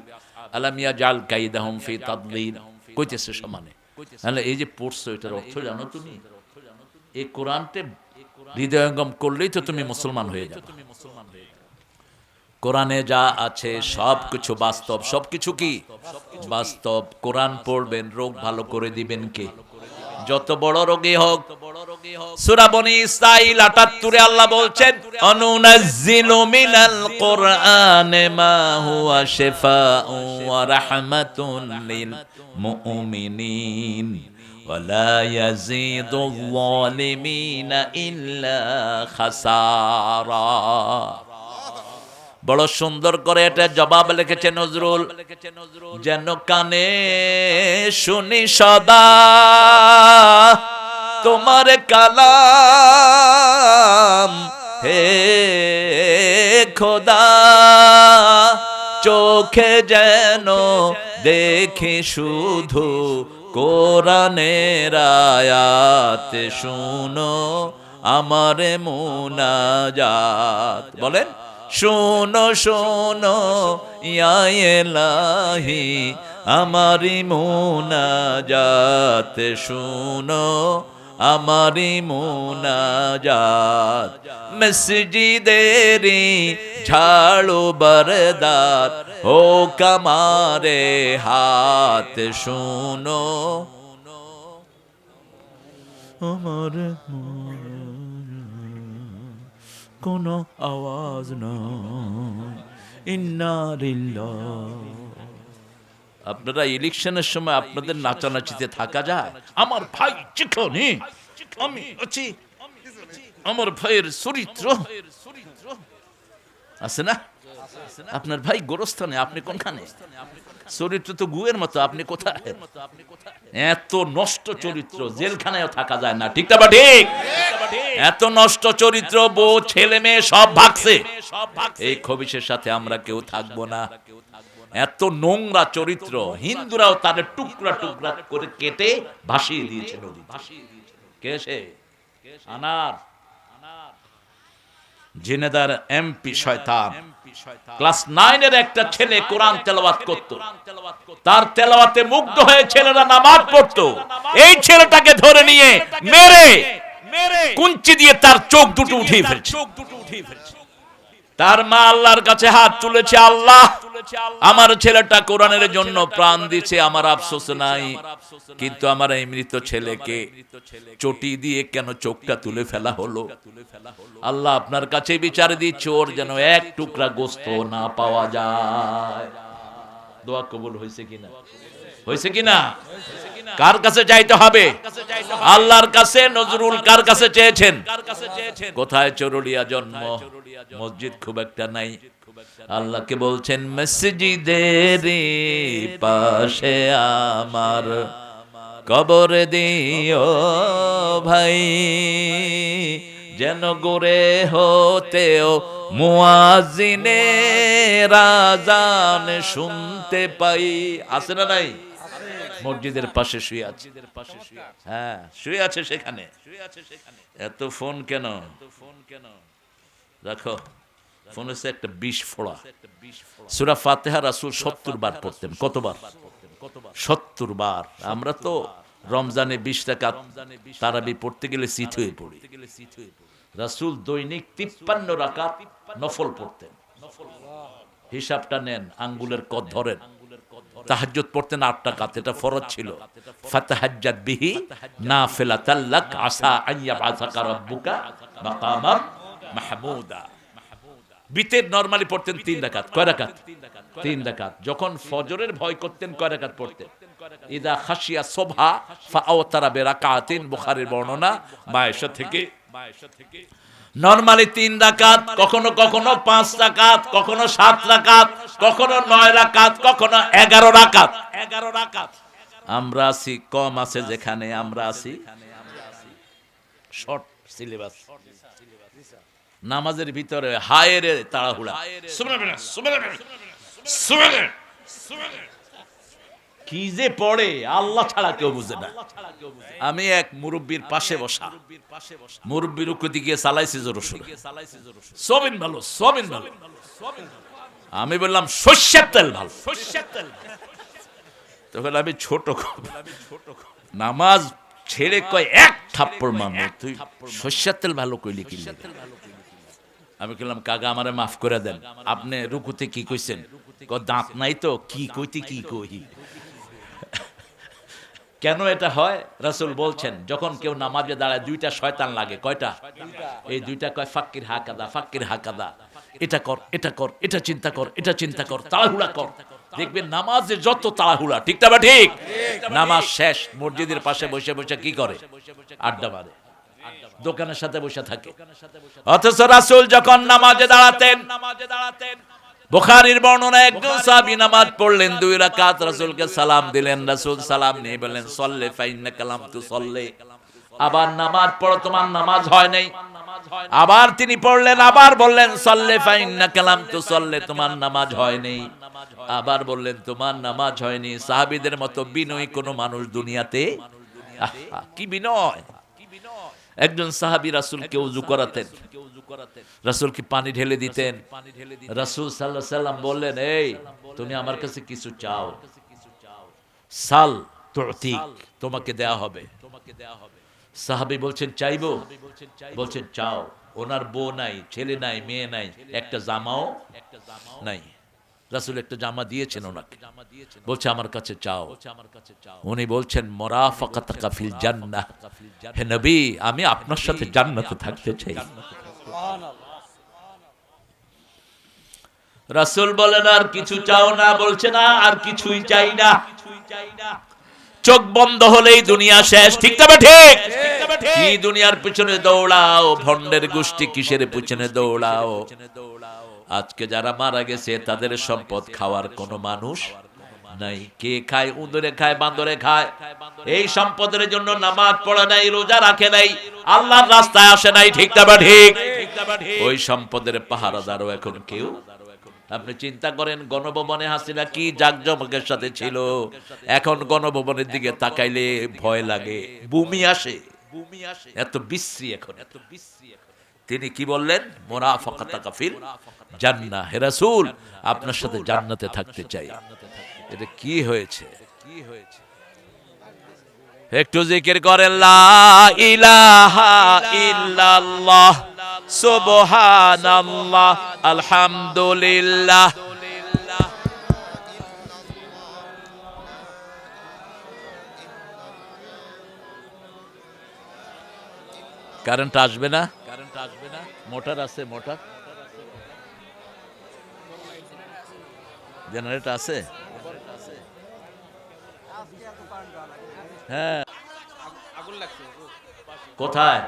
আলাম ইয়াজআল কাইদাহুম ফি তাদলিল, কইতেছে সমানে। তাহলে এই যে পড়ছো এটার অর্থ জানো তুমি? এই কোরআনতে হৃদয়ঙ্গম করলেই তো তুমি মুসলমান হয়ে যাবে। কোরআনে যা আছে সবকিছু বাস্তব। সবকিছু কি বাস্তব? কোরআন পড়বেন, রোগ ভালো করে দিবেন কে? যত বড় রোগী হোক। সূরা বনী ইসরাঈল ৭৮ আল্লাহ বলছেন অনুনাজ্জিলু মিনাল কুরআনি মা হুয়া শিফাউন ওয়া রাহমাতুন লিল মুমিনিন ওয়া লা ইয়াজিদুল যালিমিনা ইল্লা খাসারা। বড় সুন্দর করে এটা জবাব লিখেছে নজরুল, যেন কানে শুনি সদা তোমার কালাম হে খোদা, চোখে যেন দেখি শুধু কোরআনের আয়াত, শুনো আমার মুনাজাত। বলেন শোনো শোনো ইয়া ইলাহি আমারি মুনাজাত, শোনো আমারি মুনাজাত। মসজিদেরি ঝাড়ু বরদার ও কামারে হাত, শোনো আমার কোনো আওয়াজ নাই, ইন্না লিল্লাহ। আপনারা ইলেকশনের সময় আপনাদের নাচানাচিতে থাকা যায়? আমার ভাই যেখানে আমি আছি, আমার ভাইয়ের চরিত্র আছে না? আপনার ভাই গোরস্থানে, আপনি কোনখানে? চরিত্র তো গুয়ের মতো, আপনি কোথায়? এত নষ্ট চরিত্র জেলখানায়ও থাকা যায় না, ঠিক না বা ঠিক? এত নষ্ট চরিত্র, বউ ছেলে মেয়ে সব ভাগছে, এই খবিশের সাথে আমরা কেউ থাকবো না। এত নোংরা চরিত্র, হিন্দুরাও তাদের টুকরা টুকরা করে কেটে ভাসিয়ে দিয়েছে নদী। কে সে? আনার জিনেদার এমপি শয়তান। ক্লাস 9 এর একটা ছেলে কোরআন তেলাওয়াত করত, তার তেলাওয়াতে মুগ্ধ হয়ে ছেলেরা নামাজ পড়তো। এই ছেলেটাকে ধরে নিয়ে মেরে কুঞ্চি দিয়ে তার চোখ দুটো উঠিয়ে ফেলছে। তার মা আল্লাহর কাছে হাত তুলেছে, আল্লাহ আমার ছেলেটা কোরআনের জন্য প্রাণ দিয়েছে, আমার আফসোস নাই, কিন্তু আমার এই মৃত ছেলেকে চটি দিয়ে কেন চোখটা তুলে ফেলা হলো? আল্লাহ আপনার কাছে বিচার দিচ্ছে, ওর যেন এক টুকরা গোস্ত না পাওয়া যায়। দোয়া কবুল হয়েছে কিনা? হয়েছে কিনা? কার কাছে চাইতে হবে? আল্লাহর কাছে। নজরুল কার কাছে চেয়েছেন? কোথায়? চরুলিয়া জন্ম, মসজিদ খুব একটা নাই। আল্লাহকে বলছেন, মসজিদের পাশে আমার কবর দিও ভাই, যেন গোরে হতেও মুয়াজ্জিনের আযান শুনতে পাই। আছে না নাই? মসজিদের পাশে শুয়ে আছে। হ্যাঁ, শুয়ে আছে সেখানে। এত ফোন কেন? রাখো, ফোন হচ্ছে একটা বিষ ফোড়া। সূরা ফাতিহা রাসূল 70 বার পড়তেন। কতবার? 70 বার। আমরা তো রমজানে 20 রাকাত তারাবি পড়তে গেলে চিত হয়ে পড়ি। রাসূল দৈনিক 53 রাকাত নফল পড়তেন। হিসাবটা নেন, আঙ্গুলের কদ ধরেন। তাহাজ্জুদ পড়তেন 8 রাকাত, এটা ফরজ ছিল। ফাতাহাজ্জাদ বিহি নাফিলাতাল লাক আসা আইয়াবাসাকা রাব্বুকা মাকামাম মাহমুদা। বিতের নরমালি পড়তেন 3 রাকাত। কয় রাকাত? 3 রাকাত। যখন ফজরের ভয় করতেন কয় রাকাত পড়তেন? ইদা খাশিয়া সুবহা ফাআওতারা বিরাকাতিন, বুখারীর বর্ণনা মায়েশা থেকে। নরমালি 3 রাকাত, কখনো কখনো 5 রাকাত, কখনো 7 রাকাত, কখনো 9 রাকাত, কখনো 11 রাকাত। আমরা আছি, কম আছে যেখানে আমরা আছি শর্ট সিলেবাস। নামাজের ভিতরে হায়ের তাড়াহুড়া, কি যে পড়ে আল্লাহ ছাড়া কেউ বুঝে না। আমি এক মুরব্বীর পাশে বসা, মুরব্বীর উক্তি গিয়ে চালাইছি জোর সবিন ভালো, সবিন ভালো। আমি বললাম সর্ষের তেল ভালো। তখন আমি ছোট নামাজ ছেড়ে কয় এক থাপ্পড় মারবো, তুই সর্ষের তেল ভালো কইলি কি? আমি বললাম কাকা আমারে মাফ করে দেন, আপনি রুকুতে কি কইছেন? দাঁত নাই তো কি কইতে কি কই। কেন এটা হয়? রাসূল বলছেন, যখন কেউ নামাজে দাঁড়ায় 2টা শয়তান লাগে। কয়টা? এই 2টা কয় ফাক্কির হাকাদা, ফাক্কির হাকাদা। এটা কর, এটা কর, এটা চিন্তা কর, এটা চিন্তা কর, তাড়াহুড়া কর। দেখবেন নামাজে যত তাড়াহুড়া, ঠিক না বা ঠিক? নামাজ শেষ মসজিদের পাশে বসে বসে কি করে? আড্ডা মারে, দোকানের সাথে বসে থাকে। অথচ রাসূল যখন নামাজে দাঁড়াতেন, বুখারীর বর্ণনা, একজন সাহাবী নামাজ পড়লেন 2 রাকাত, রাসূলকে সালাম দিলেন। রাসূল সালাম নিয়ে বললেন, সল্লে ফাইন্নাকা লাম তুসল্লি। আবার নামাজ পড়ো, তোমার নামাজ হয় নাই। আবার তিনি পড়লেন, আবার বললেন, সল্লে ফাইন্নাকা লাম তুসল্লি, তোমার নামাজ হয় নাই। আবার বললেন, তোমার নামাজ হয়নি। সাহাবীদের মতো বিনয়ী কোনো মানুষ দুনিয়াতে, কি বিনয়! একজন সাহাবী রাসূলকে ওযু করাতেন, রাসূলকে পানি ঢেলে দিতেন। রাসূল সাল্লাল্লাহু আলাইহি সাল্লাম বললেন, এই তুমি আমার কাছে কিছু চাও, সাল তুতিক, তোমাকে দেয়া হবে। সাহাবী বলছেন, চাইবো? বলছেন, চাও। ওনার বউ নাই, ছেলে নাই, মেয়ে নাই, একটা জামাও নাই। রাসূল একটা জামা দিয়েছেন ওনাকে, বলছে আমার কাছে চাও। উনি বলছেন মুরাফাকাতুকা ফিল জান্নাহ, হে নবী আমি আপনার সাথে জান্নাতে থাকতে চাই। রাসূল বলেন আর কিছু চাও না? বলছে না আর কিছুই চাই না। চোখ বন্ধ হলেই দুনিয়া শেষ, ঠিক তবে ঠিক? কি দুনিয়ার পিছনে দৌড়াও, ভণ্ডের গোষ্ঠী কিসের পিছনে দৌড়াও? আজকে যারা মারা গেছে তাদের সম্পদ খাওয়ার কোনো মানুষ নাই। কে খায়? উন্দরে খায়, বান্দরে খায়। এই সম্পদের জন্য নামাজ পড়ে নাই, রোজা রাখে নাই, আল্লাহর রাস্তায় আসে নাই, ঠিক তবে ঠিক? ওই সম্পদের পাহারাদারও এখন কেউ। আপনি চিন্তা করেন, গণভবনে হাসিনা কি জাঁকজমকের সাথে ছিল, এখন গণভবনের দিকে তাকাইলে ভয় লাগে, বমি আসে, এত বিশ্রী এখন, এত বিশ্রী। তিনি কি বললেন? মুরাফাকাতুকা ফিল জান্নাহ, হে রাসূল আপনার সাথে জান্নাতে থাকতে চাই। এটা কি হয়েছে? একটু জিকির করেন লা ইলাহা ইল্লাল্লাহ সুবহানাল্লাহ আলহামদুলিল্লাহ। কারেন্ট আসবে না? কারেন্ট আসবে না? মোটর আছে? মোটর জেনারেটর আছে? হ্যাঁ। কোথায়?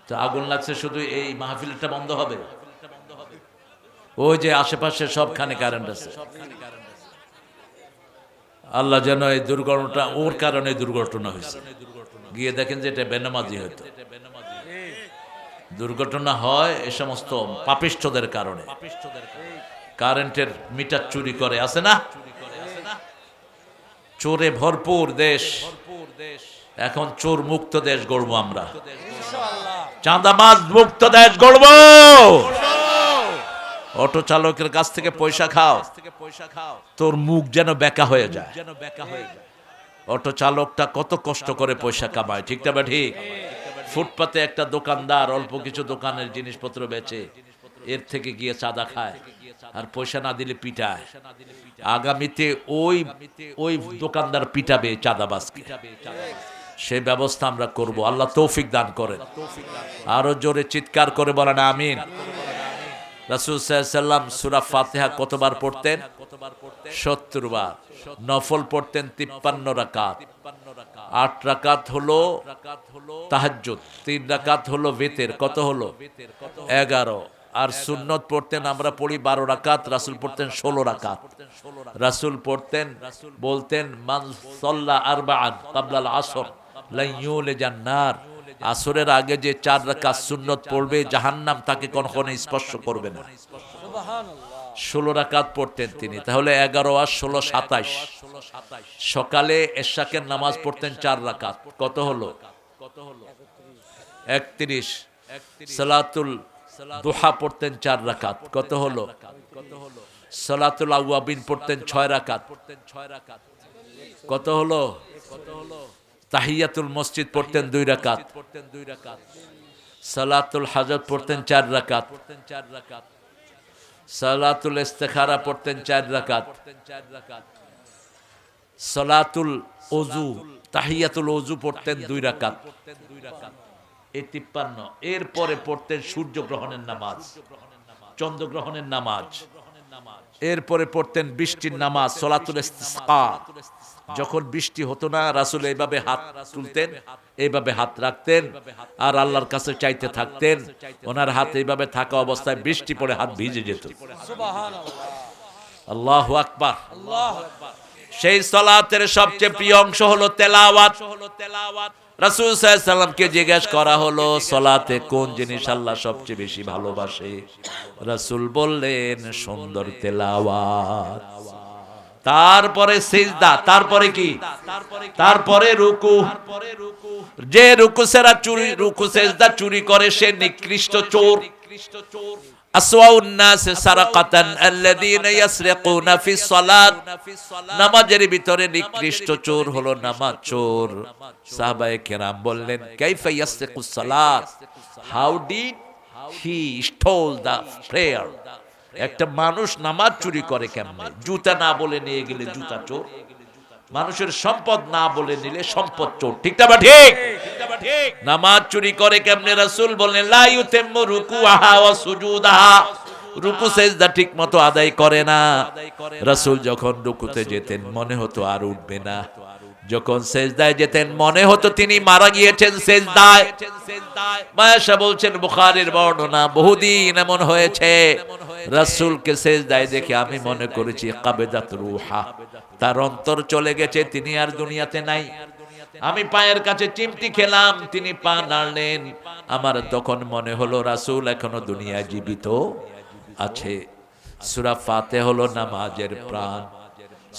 তো আগুন লাগছে শুধু এই মাহফিলটা বন্ধ হবে? ওই যে আশেপাশে সবখানে কারেন্ট আছে। আল্লাহ যেন এই দুর্ঘটনা, ওর কারণে দুর্ঘটনা হয়েছে। গিয়ে দেখেন যে এটা বেনামাজি হয়তো। দুর্ঘটনা হয় এ সমস্ত পাপিষ্ঠদের কারণে। কারেন্টের মিটার চুরি করে, আছে না? চোরে ভরপুর দেশ, এখন চোর মুক্ত দেশ গড়বো আমরা, চাঁদাবাজ মুক্ত দেশ গড়বো। অটো চালকের কাছ থেকে পয়সা খাও, তোর মুখ যেন বেকা হয়ে যায়। অটো চালকটা কত কষ্ট করে পয়সা কামায়, ঠিক না? ঠিক। ফুটপাতে একটা দোকানদার অল্প কিছু দোকানের জিনিসপত্র বেচে, এর থেকে গিয়ে চাঁদা খায়, আর পয়সা না দিলে পিটায়। আগামীতে ওই ওই দোকানদার পিটাবে চাঁদাবাজকে। সেই ব্যবস্থা আমরা করব, আল্লাহ তৌফিক দান করেন। আরো জোরে চিৎকার করে বলেন আমিন। রাসূল সাল্লাল্লাহু আলাইহি ওয়াসাল্লাম সূরা ফাতিহা কতবার পড়তেন? 70 বার। নফল পড়তেন 53 রাকাত। 8 রাকাত হলো তাহাজ্জুদ, 3 রাকাত হলো ভিতর। কত হলো? 11। আর সুন্নত পড়তেন, আমরা পড়ি 12 রাকাত, রাসূল পড়তেন 16 রাকাত। রাসূল পড়তেন, বলতেন মান সাল্লা আরবাআন ক্বাবলাল আসর লা ইউলিজান নার। আসরের আগে যে 4 রাকাত সুন্নত পড়বে জাহান্নাম তাকে কখনো স্পর্শ করবে না। সুবহানাল্লাহ। 16 রাকাত পড়তেন তিনি। তাহলে 11 আর 16 27। সকালে এশাকের নামাজ পড়তেন 4 রাকাত। কত হলো? 31। সালাতুল দুহা পড়তেন 4 রাকাত। কত হলো? সালাতুল আওয়াবিন পড়তেন 6 রাকাত। কত হলো? তাহিয়াতুল মসজিদ পড়তেন 2 রাকাত। সালাতুল হাজত পড়তেন 4 রাকাত। সালাতুল ইস্তিখারা পড়তেন 4 রাকাত। সালাতুল ওযু, তাহিয়াতুল ওযু পড়তেন 2 রাকাত। এই 53। এরপরে পড়তেন সূর্যগ্রহণের নামাজ, চন্দ্রগ্রহণের নামাজ। এরপরে পড়তেন বৃষ্টির নামাজ, সালাতুল ইস্তিসকা। যখন বৃষ্টি হতো না, রাসূল এইভাবে হাত তুলতেন, এইভাবে হাত রাখতেন, আর আল্লাহর কাছে চাইতে থাকতেন। ওনার হাত এইভাবে থাকা অবস্থায় বৃষ্টি পড়ে হাত ভিজে যেত। সুবহানাল্লাহ, আল্লাহু আকবার। সেই সালাতের সবচেয়ে প্রিয় অংশ হলো তেলাওয়াত। রাসূল সাল্লাল্লাহু আলাইহি ওয়াসাল্লামকে জিজ্ঞেস করা হলো, সালাতে কোন জিনিস আল্লাহ সবচেয়ে বেশি ভালোবাসে? রাসূল বললেন, সুন্দর তেলাওয়াত। তারপরে সিজদা, তারপরে কি? তারপরে রুকু। যে রুকু সেরা চুরি, রুকু সিজদা চুরি করে সে নিকৃষ্ট চোর। আসওয়াউন নাস সারাকাতান আল্লাযীনা ইয়াসরিকুনা ফিস সালাত। নামাজের ভিতরে নিকৃষ্ট চোর হলো নামাজ চোর। সাহাবায়ে কেরাম বললেন, কাইফা ইয়াসরিকুস সালাত? How did he stole the prayer? একটা মানুষ নামাজ চুরি করে কেমনে? জুতা না বলে নিয়ে গেলে জুতা চোর, মানুষের সম্পদ না বলে নিলে সম্পদ চোর। ঠিক না বা ঠিক? নামাজ চুরি করে কেমনে? রাসূল বলেন লা ইউতিম্মু রুকুআহা ওয়া সুজুদাহা, রুকু সেজদা ঠিক মতো আদায় করে না। রাসূল যখন রুকুতে যেতেন মনে হতো আর উঠবে না, যখন সেজদায় যেতেন মনে হতো তিনি মারা গিয়েছেন সেজদায়। মায়েশা বলছেন, বুখারীর বর্ণনা, বহুদিন এমন হয়েছে রাসূলকে সেজদায় দেখে আমি মনে করেছি কাবেদাত রূহা, তার অন্তর চলে গেছে, তিনি আর দুনিয়াতে নাই। আমি পায়ের কাছে চিমটি খেলাম, তিনি পা নাড়লেন, আমার তখন মনে হলো রাসূল এখনো দুনিয়ায় জীবিত আছে। সূরা ফাতিহা হলো নামাজের প্রাণ।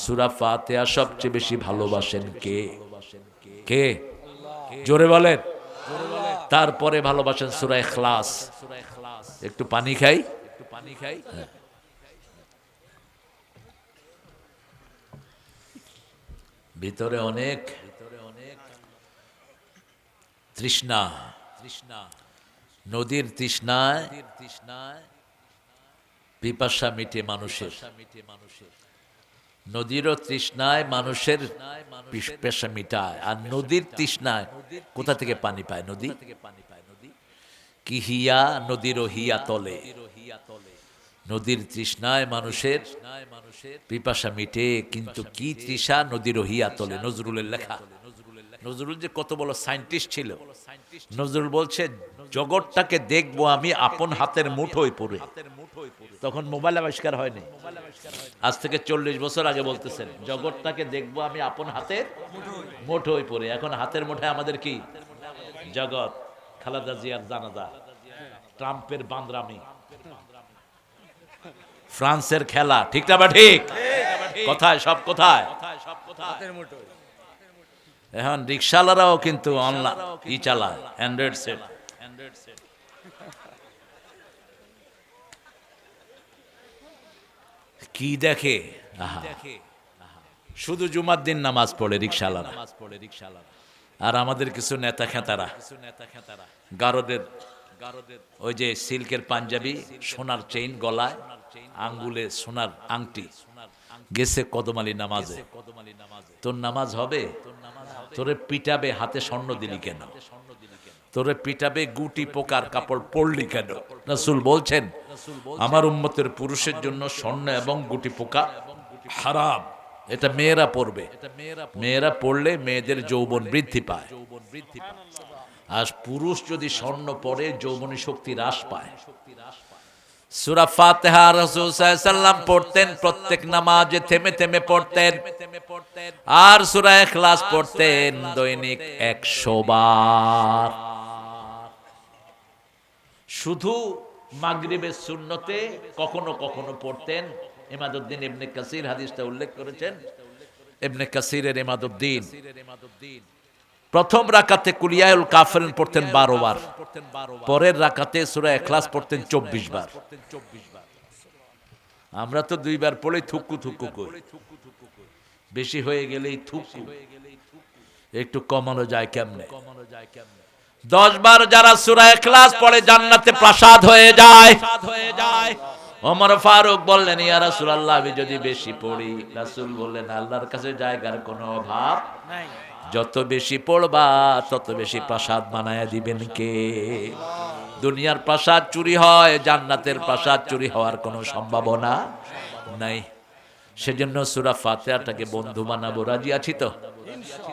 সূরা ফাতিহা সবচেয়ে বেশি ভালোবাসেন কে? কে? জোরে বলেন। তারপরে ভালোবাসেন সূরা ইখলাস। একটু পানি খাই। হ্যাঁ। ভিতরে অনেক তৃষ্ণা, নদীর তৃষ্ণায় পিপাসা মিটে মানুষের, নদীরও তৃষ্ণায় মানুষের পিপাসা মিটায়। আর নদীর তৃষ্ণায় কোথা থেকে পানি পায়? নদী কি হিয়া নদীরও হিয়া তলে, নদীর তৃষ্ণায় মানুষের পিপাসা মিটে, কিন্তু কি তৃষা নদীরও হিয়া তলে। নজরুলের লেখা। নজরুল যে কত বড় সায়েন্টিস্ট ছিল। নজরুল বলছে, জগৎটাকে দেখবো আমি আপন হাতের মুঠোয় পড়ে। তখন মোবাইল আবিষ্কার হয়নি, আজ থেকে 40 বছর আগে বলতেছেন, জগৎটাকে দেখবো আমি আপন হাতের মুঠোয় পড়ে। এখন হাতের মুঠোয় আমাদের কি? জগৎ, খালেদা জিয়ার জানাজা, ট্রাম্পের বান্দরামি, ফ্রান্সের খেলা। ঠিক না বা ঠিক? কোথায় সব? কোথায়? এখন রিক্সাওয়ালারাও কিন্তু অনলাইন ই চালায়, অ্যান্ড্রয়েড সেট। কি দেখে? শুধু জুমার দিন নামাজ পড়ে রিক্সাওয়ালারা, আর আমাদের কিছু নেতা খেতারা গারদের ওই যে সিল্কের পাঞ্জাবি, সোনার চেইন গলায়, আঙ্গুলে সোনার আংটি, গেছে কদমালি নামাজে। তোর নামাজ হবে? তোরে পিটাবে, হাতে স্বর্ণ দিলি কেন? তোরে পিটাবে, গুটি পোকার কাপড় পরলি কেন? রাসূল বলছেন, আমার উম্মতের পুরুষের জন্য স্বর্ণ এবং গুটি পোকা হারাম, এটা মেয়েরা পরবে। মেয়েরা পড়লে মেয়েদের যৌবন বৃদ্ধি পায়, আর পুরুষ যদি স্বর্ণ পরে যৌবনী শক্তি হ্রাস পায়। সূরা ফাতিহা রাসূল সাল্লাল্লাহু আলাইহি ওয়াসাল্লাম পড়তেন, প্রত্যেক নামাজে থেমে থেমে পড়তেন। আর সূরা ইখলাস পড়তেন দৈনিক 100 বার। শুধু মাগরিবের সুন্নতে কখনো কখনো পড়তেন। ইমাদউদ্দিন ইবনে কাসির হাদিসটা উল্লেখ করেছেন। ইবনে কাসিরের ইমাদউদ্দিন প্রথম রাকাতে কুলিয়াউল কাফিরুন পড়তেন 12 বার, পরের রাকাতে সূরা ইখলাস পড়তেন 24 বার। আমরা তো 2 বার পড়ে থুকু থুকু করি, বেশি হয়ে গেলেই থুকু। একটু কমানো যায় কেমনে? 10 বার যারা সূরা ইখলাস পড়ে জান্নাতে প্রাসাদ হয়ে যায়। ওমর ফারুক বললেন, ইয়া রাসূলুল্লাহ, আমি যদি বেশি পড়ি? রাসূল বললেন, আল্লাহর কাছে জায়গার কোনো অভাব নাই, যত বেশি পড়বা তত বেশি প্রাসাদ বানায়া দিবেন কে? দুনিয়ার প্রাসাদ চুরি হয়, জান্নাতের প্রাসাদ চুরি হওয়ার কোনো সম্ভাবনা নাই। সেজন্য সূরা ফাতিহাটাকে বন্ধু বানাবো। রাজি আছি তো?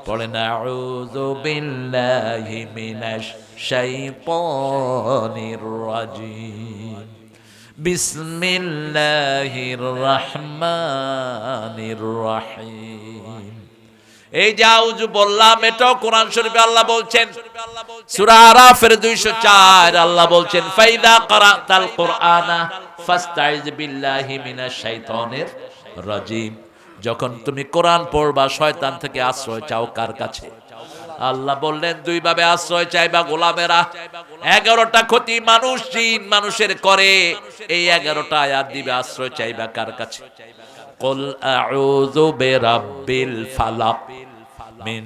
পড়েন, আউযু বিল্লাহি মিনাশ শাইতানির রাজিম, বিসমিল্লাহির রহমানির রহিম। এই যে আউযু বললাম, এটাও কোরআন শরীফে আল্লাহ বলছেন। সূরা আরাফের 204 আল্লাহ বলছেন, ফাইদা ক্বারাতাল কুরআনা ফাস্তাইজ বিল্লাহি মিনাশ শাইতানির রাজিম। যখন তুমি কোরআন পড়বা, শয়তান থেকে আশ্রয় চাও কার কাছে? আল্লাহ বললেন, 2 ভাবে আশ্রয় চাইবা গোলামেরা। 11টা ক্ষতি মানুষ জিন মানুষের করে, এই 11টা আয়াত দিবে আশ্রয় চাইবা কার কাছে? কুল আউযু বিরাব্বিল ফালাক মিন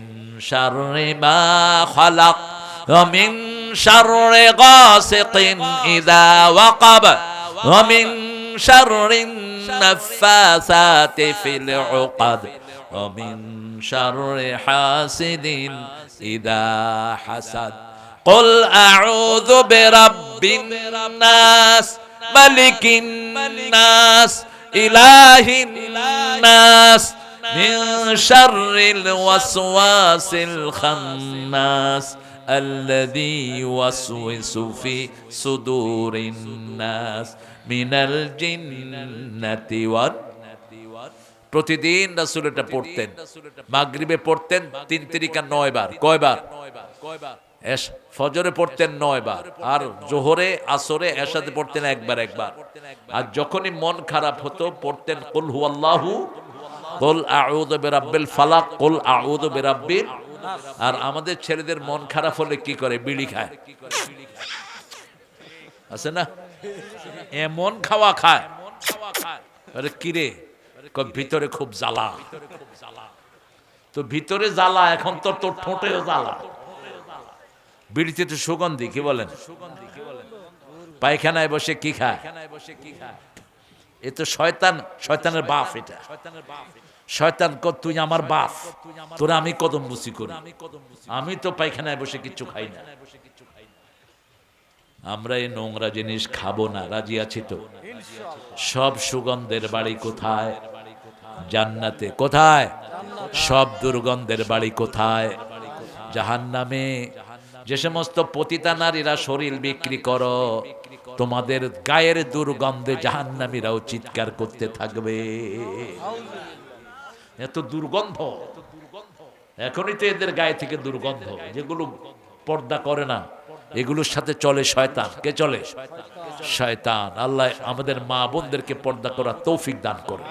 শাররি মা খালাক ওয়া মিন শাররি গাসিকিন ইযা ওয়াকাব ওয়া মিন শাররিন নাফাসাতি ফিল উকাদ ওয়া মিন শাররি হাসিদিন ইযা হাসাদ কুল আউযু বিরাব্বিন নাস মালিকিন নাস ইলাহিন নাস মিন শাররিল ওয়াসওয়াসিল খান্নাস الذي يوسوس في صدور الناس من الجنة প্রতিদিন রাসূল এটা পড়তেন মাগরিবে পড়তেন 3 তিরিকা 9 বার কয়বার ফজরে পড়তেন 9 বার আর জোহরে আসরে এশাতে পড়তেন একবার আর যখনই মন খারাপ হতো পড়তেন কুল হুয়াল্লাহু কুল আউযু বিরাব্বিল ফালাক কুল আউযু বিরাব্বিন। আর আমাদের ছেলেদের মন খারাপ হলে কি করে? বিড়ি খায়, আছে না? এমন খাওয়া খায়, আরে কিরে ভিতরে খুব জ্বালা, তো ভিতরে জ্বালা, এখন তো তোর ঠোঁটেও জ্বালা। বিড়িতে তো সুগন্ধি, কি বলেন? পায়খানায় বসে কি খায়? এ তো শয়তান, শয়তানের বাপ। এটা শয়তান কর, তুই আমার বাপ, তোরা আমি কদম বুসি করি, আমি তো পায়খানায় বসে কিচ্ছু খাই না। আমরা এই নোংরা জিনিস খাবো না, রাজি আছি তো? সব সুগন্ধের বাড়ি কোথায়? জান্নাতে। কোথায়? সব দুর্গন্ধের বাড়ি কোথায়? জাহান্নামে। যে সমস্ত পতিতা নারীরা শরীর বিক্রি করো, তোমাদের গায়ের দুর্গন্ধে জাহান্নামীরাও চিৎকার করতে থাকবে। এত দুর্গন্ধ, এখনই তো এদের গায়ে থেকে দুর্গন্ধ। যেগুলো পর্দা করে না, এগুলোর সাথে চলে শয়তান। কে চলে? শয়তান। আল্লাহ আমাদের মা বোনদেরকে পর্দা করার তৌফিক দান করে।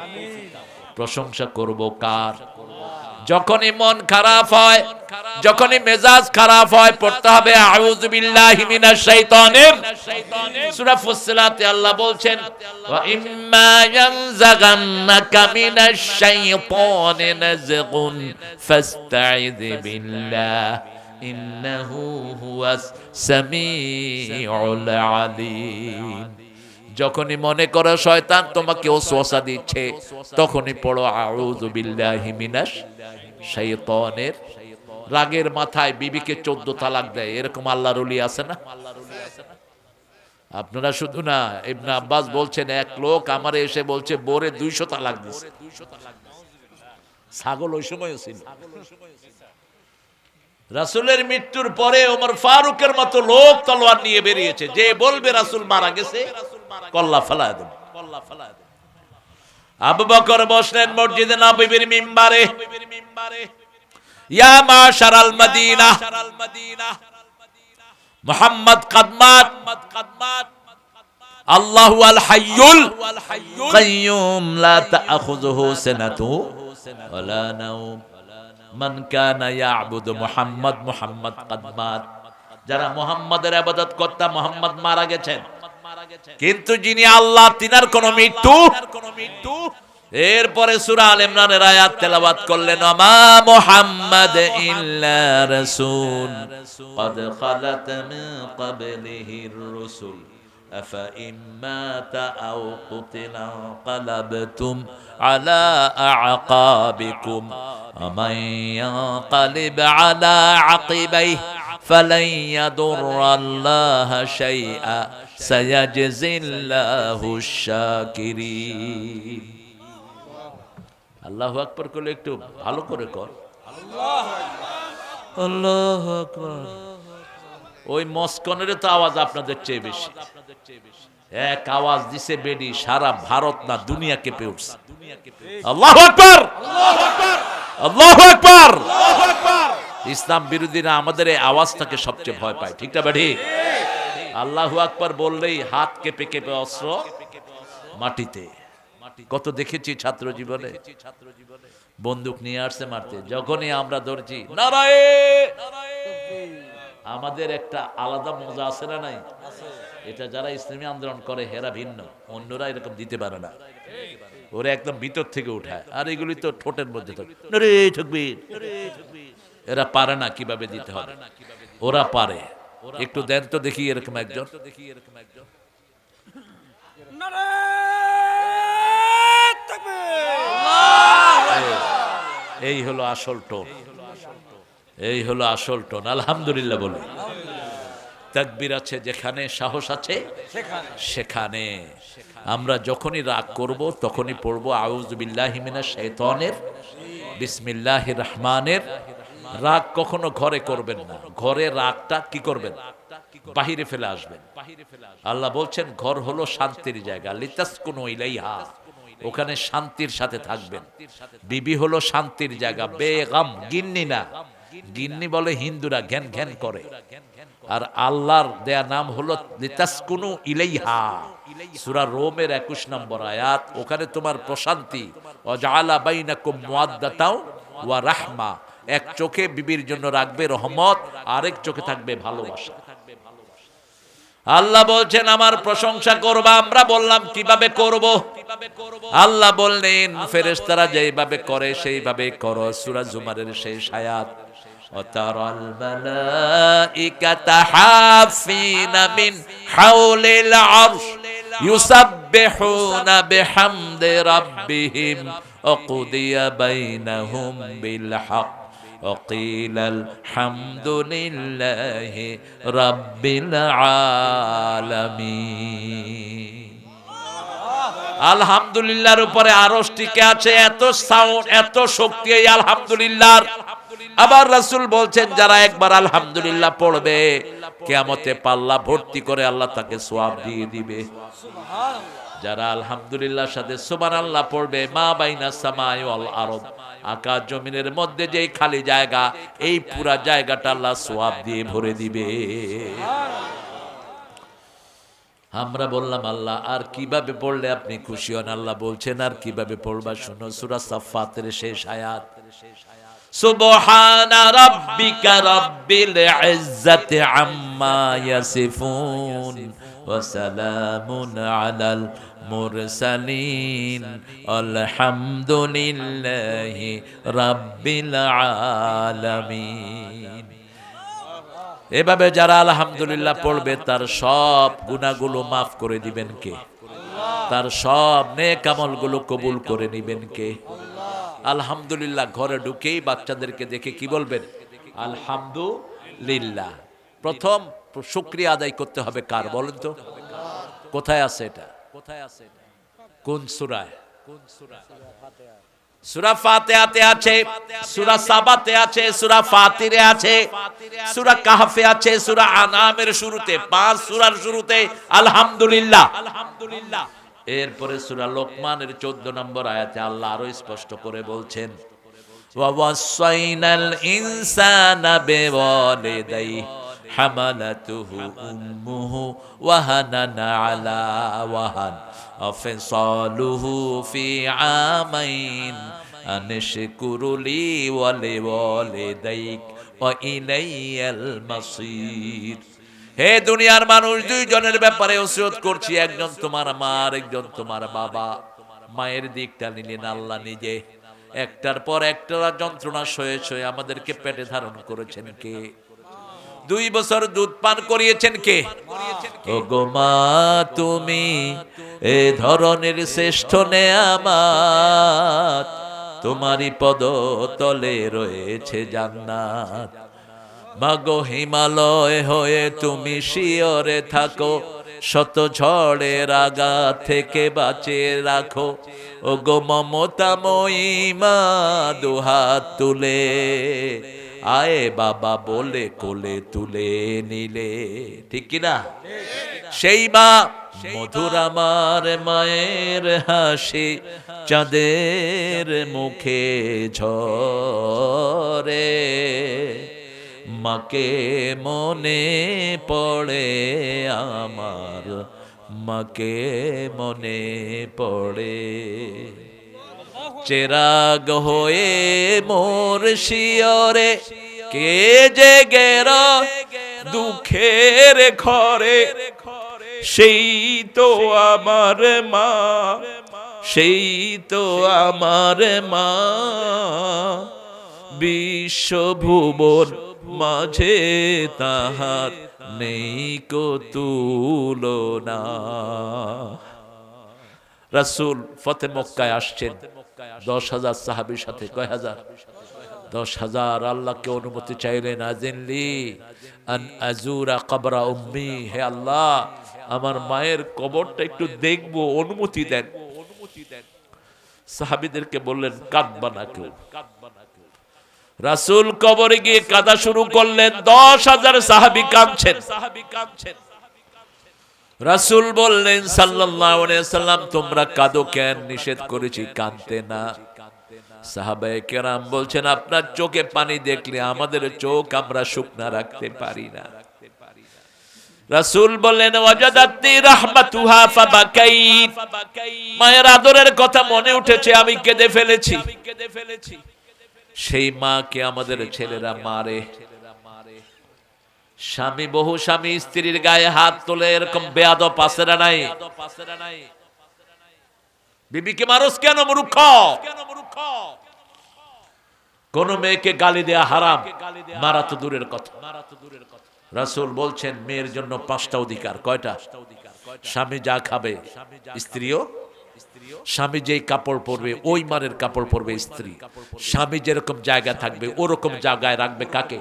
প্রশংসা করব কার? যখনই মন খারাপ হয়, যখনই মেজাজ খারাপ হয়, পড়তে হবে আউযু বিল্লাহি মিনাশ শাইতানির। সূরা ফুসসিলাতে আল্লাহ বলছেন ওয়া ইম্মা ইয়ানজাগান্নাকা মিনাশ শাইতানি নাযগুন ফাস্তাইয বিল্লাহ ইন্নাহু হুয়াস সামিউল আলীম। যখনই মনে করো শয়তান তোমাকে ওয়াসওয়াসা দিচ্ছে, তখনই পড়ো আউযু বিল্লাহি মিনাশ শাইতানির। রাগের মাথায় বিবিকে 14 তালাক দেয়, এরকম আল্লাহর ওলি আছে না? আপনারা শুধু না, ইবনে আব্বাস বলছেন এক লোক আমারে এসে বলছে বোরে 200 তালাক দিছে। ছাগল ওই সময় ছিল। রাসূলের মৃত্যুর পরে ওমর ফারুকের মতো লোক তলোয়ার নিয়ে বেরিয়েছে, যে বলবে রাসূল মারা গেছে কল্লা ফেলায় দেব। আবু বকর বসলেন মসজিদে নববীর মিম্বারে, ইয়া মাশারাল মদিনা মুহাম্মদ কদমাত আল্লাহু আল হাইয়ুল কাইয়ুম লা তাখুযুহু সিনাতু ওয়ালা নাওম মান কানা ইয়াবুদু মুহাম্মদ মুহাম্মদ কদমাত। যারা মুহাম্মাদের ইবাদত করত, মুহাম্মদ মারা গেছেন, কিন্তু যিনি আল্লাহ তিনার কোন মৃত্যু। এরপরে সূরা আল ইমরানের আয়াত তেলাওয়াত করলেন মা মুহাম্মাদ ইল্লা রাসূল قد خلت من قبله الرسل أفإن مات أو قتل انقلبتم على أعقابكم ومن ينقلب على عقبيه فلن يضر الله شيئا سيجزي الله الشاكرين। আল্লাহু আকবার করলে একটু ভালো করে কর, আল্লাহু আকবার। ওই মস্কনের তো আওয়াজ আপনাদের চেয়ে বেশি। এক আওয়াজ দিছে বেডি, সারা ভারত না দুনিয়া কেঁপে উঠছে। আল্লাহু আকবার, আল্লাহু আকবার। ইসলাম বিরোধীরা আমাদের এই আওয়াজটাকে সবচেয়ে ভয় পায়, ঠিক না বেডি? আল্লাহু আকবার বললেই হাত কেঁপে কেঁপে অস্ত্র মাটিতে। কত দেখেছি ছাত্র জীবনে, বন্দুক নিয়ে আসছে মারতে, যখনই আমরা ধরছি নারায়ে, আমাদের একটা আলাদা মজা আছে না নাই? এটা যারা ইসলামী আন্দোলন করে হেরা ভিন্ন, অন্যরা এরকম দিতে পারে না, ওরা একদম ভিতর থেকে উঠায়। আর এগুলি তো ঠোঁটের মধ্যে থাকে, এরা পারে না কিভাবে দিতে হবে, ওরা পারে। একটু দেন তো দেখি এরকম একজন। এই হলো আসল টোন, এই হলো আসল টোন। আলহামদুলিল্লাহ বলে। তাকবীর আছে যেখানে, সাহস আছে সেখানে। আমরা যখনই রাগ করব তখনই পড়বো আউযু বিল্লাহি মিনাশ শাইতানির বিসমিল্লাহির রহমানির। রাগ কখনো ঘরে করবেন না, ঘরে রাগটা কি করবেন, বাহিরে ফেলে আসবেন। আল্লাহ বলছেন ঘর হলো শান্তির জায়গা, লিতাসকুনু ইলাইহা, ওখানে শান্তির সাথে থাকবেন। বিবি হলো শান্তির জায়গা, বেগম, গিন্নি না। গিন্নি বলে হিন্দুরা, ঘ্যান ঘ্যান করে। আর আল্লাহর দেয়া নাম হলো লিতাসকুনু ইলাইহা। সূরা রোমের 21 নম্বর আয়াত, ওখানে তোমার প্রশান্তি। ওয়াজআলা বাইনাকুম মুওয়াদ্দাতাও ওয়া রাহমা, এক চোখে বিবির জন্য রাখবে রহমত, আরেক চোখে থাকবে ভালোবাসা। আল্লাহ বলছেন আমার প্রশংসা করবা। আমরা বললাম কিভাবে করব? আল্লাহ বললেন ফেরেশতারা যেভাবে করে সেইভাবে করো। সূরা জুমারের শেষ আয়াত, ওয়াতারাল মালাইকাতা হাফিনা মিন হাওলিল আরশ ইউসাব্বিহুনা বিহামদি রাব্বিহিম ওয়া কুদিয়া বাইনাহুম বিল হক وقيل الحمد لله رب العالمين। আলহামদুলিল্লাহর উপরে আরশ টিকে আছে, এত সাউন্ড, এত শক্তি এই আলহামদুলিল্লাহর। আবার রাসূল বলছেন যারা একবার আলহামদুলিল্লাহ পড়বে কিয়ামতে পাল্লা ভর্তি করে আল্লাহ তাকে সওয়াব দিয়ে দিবে। যারা আলহামদুলিল্লাহর সাথে সুবহানাল্লাহ পড়বে, মা বাইনা সামাই ওয়াল আরদ, আকাশ জমিনের মধ্যে যেই খালি জায়গা, এই পুরা জায়গাটা আল্লাহ সওয়াব দিয়ে ভরে দিবে। আমরা বললাম আল্লাহ আর কিভাবে পড়লে আপনি খুশি হন? আল্লাহ বলছেন আর কিভাবে পড়বা শুনো, সূরা সাফফাতের শেষ আয়াত, সুবহানা রাব্বিকা রাব্বিল ইজ্জাতি আম্মা ইয়াসিফুন ওয়া সালামুন আলাল মুরসালিন আলহামদুলিল্লাহি রাব্বিল আলামিন। এভাবে যারা আলহামদুলিল্লাহ পড়বে তার সব গুনাহগুলো মাফ করে দিবেন কে? তার সব নেক আমলগুলো কবুল করে নিবেন কে? আলহামদুলিল্লাহ। ঘরে ঢুকেই বাচ্চাদেরকে দেখে কি বলবেন? আলহামদুলিল্লাহ। প্রথম শুকরিয়া আদায় করতে হবে কার বলেন তো? কোথায় আছে এটা? কোন সূরায়? সূরা ফাতিহাতে আছে, সূরা সাবাতে আছে, সূরা ফাতিরে আছে, সূরা কাহফে আছে, সূরা আনামের শুরুতে, 5 সূরার শুরুতে আলহামদুলিল্লাহ। এরপরে সূরা লোকমানের 14 নম্বর আয়াতে আল্লাহ আরো স্পষ্ট করে বলছেন, ওয়া ওয়াসাইনাল ইনসানা বিওয়ালিদাইহি হামালাতুহু উম্মুহু ওয়াহানান আলা ওয়াহান আফসালুহু ফি আমাইন আনশকুরুলি ওয়া লিওয়ালিদাইক ওয়া ইলাইয়াল মাসির। হে দুনিয়ার মানুষ, দুইজনের ব্যাপারে ওসিয়ত করছি, একজন তোমার মা, আরেকজন তোমার বাবা। মায়ের দিকটা নিলেন আল্লাহ নিজে, একটার পর একটা যন্ত্রণা সয়ে সয়ে আমাদেরকে পেটে ধারণ করেছেন কে? 2 বছর দুধ পান করিয়েছেন কে? ওগো মা তুমি এ ধরনের শ্রেষ্ঠ নেয়ামত, তোমারই পদতলে রয়েছে জান্নাত। মাগো হিমালয় হয়ে তুমি শিয়রে থাকো, শত ঝড়ের আঘাত থেকে বাঁচিয়ে রাখো। ওগো মমতাময়ী মা দুহাত তুলে আয়ে বাবা বলে কোলে তুলে নিলে, ঠিক কিনা? সেই মা মধুর আমার মায়ের হাসি চাঁদের মুখে ঝরে, মাকে মনে পড়ে আমার, মাকে মনে পড়ে। চেরাগ হয়ে মোর শিয়রে কে জেগে দুঃখের ঘরে, সেই তো আমার মা, সেই তো আমার মা। বিশ্বভুবন মাঝে তাহার নেই কো তুলনা। রাসূল ফতে মক্কায় আসছেন 10,000 সাহাবীর সাথে। কয় হাজার? 10,000। আল্লাহকে অনুমতি চাইলেন, আযিনলি আন আযুরা কবরা উম্মি, হে আল্লাহ আমার মায়ের কবরটা একটু দেখবো, অনুমতি দেন। সাহাবীদেরকে বললেন কাঁদবা না কেউ। রাসূল কবরে গিয়ে কাঁদা শুরু করলেন, 10,000 সাহাবী কাঁদছেন। রাসূল বললেন সাল্লাল্লাহু আলাইহি ওয়াসাল্লাম, তোমরা কাঁদো কেন? নিষেধ করেছি কাঁদতে না। সাহাবায়ে কেরাম বলছেন, আপনার চোখে পানি দেখলে আমাদের চোখ আমরা শুকনা রাখতে পারি না। রাসূল বললেন ওয়াজাদাতনি রাহমাতুহা ফাবাকাইত, মায়ের আদরের কথা মনে উঠেছে, আমি কেঁদে ফেলেছি। সেই মাকে আমাদের ছেলেরা মারে। স্বামী, বহু স্বামী স্ত্রীর গায়ে হাত তোলে, এরকম বেয়াদব আছে না নাই? বিবিকে মারস কেন মূর্খ? কোন মেয়েকে গালি দেয়া হারাম, মারা তো দূরের কথা। রাসূল বলছেন মেয়ের জন্য 5টা অধিকার। কয়টা? স্বামী যা খাবে স্ত্রীও, স্বামী যেই কাপড় পরবে ওই মানের কাপড় পরবে স্ত্রী, স্বামী যেরকম জায়গা থাকবে ওরকম জায়গায় রাখবে কাকে?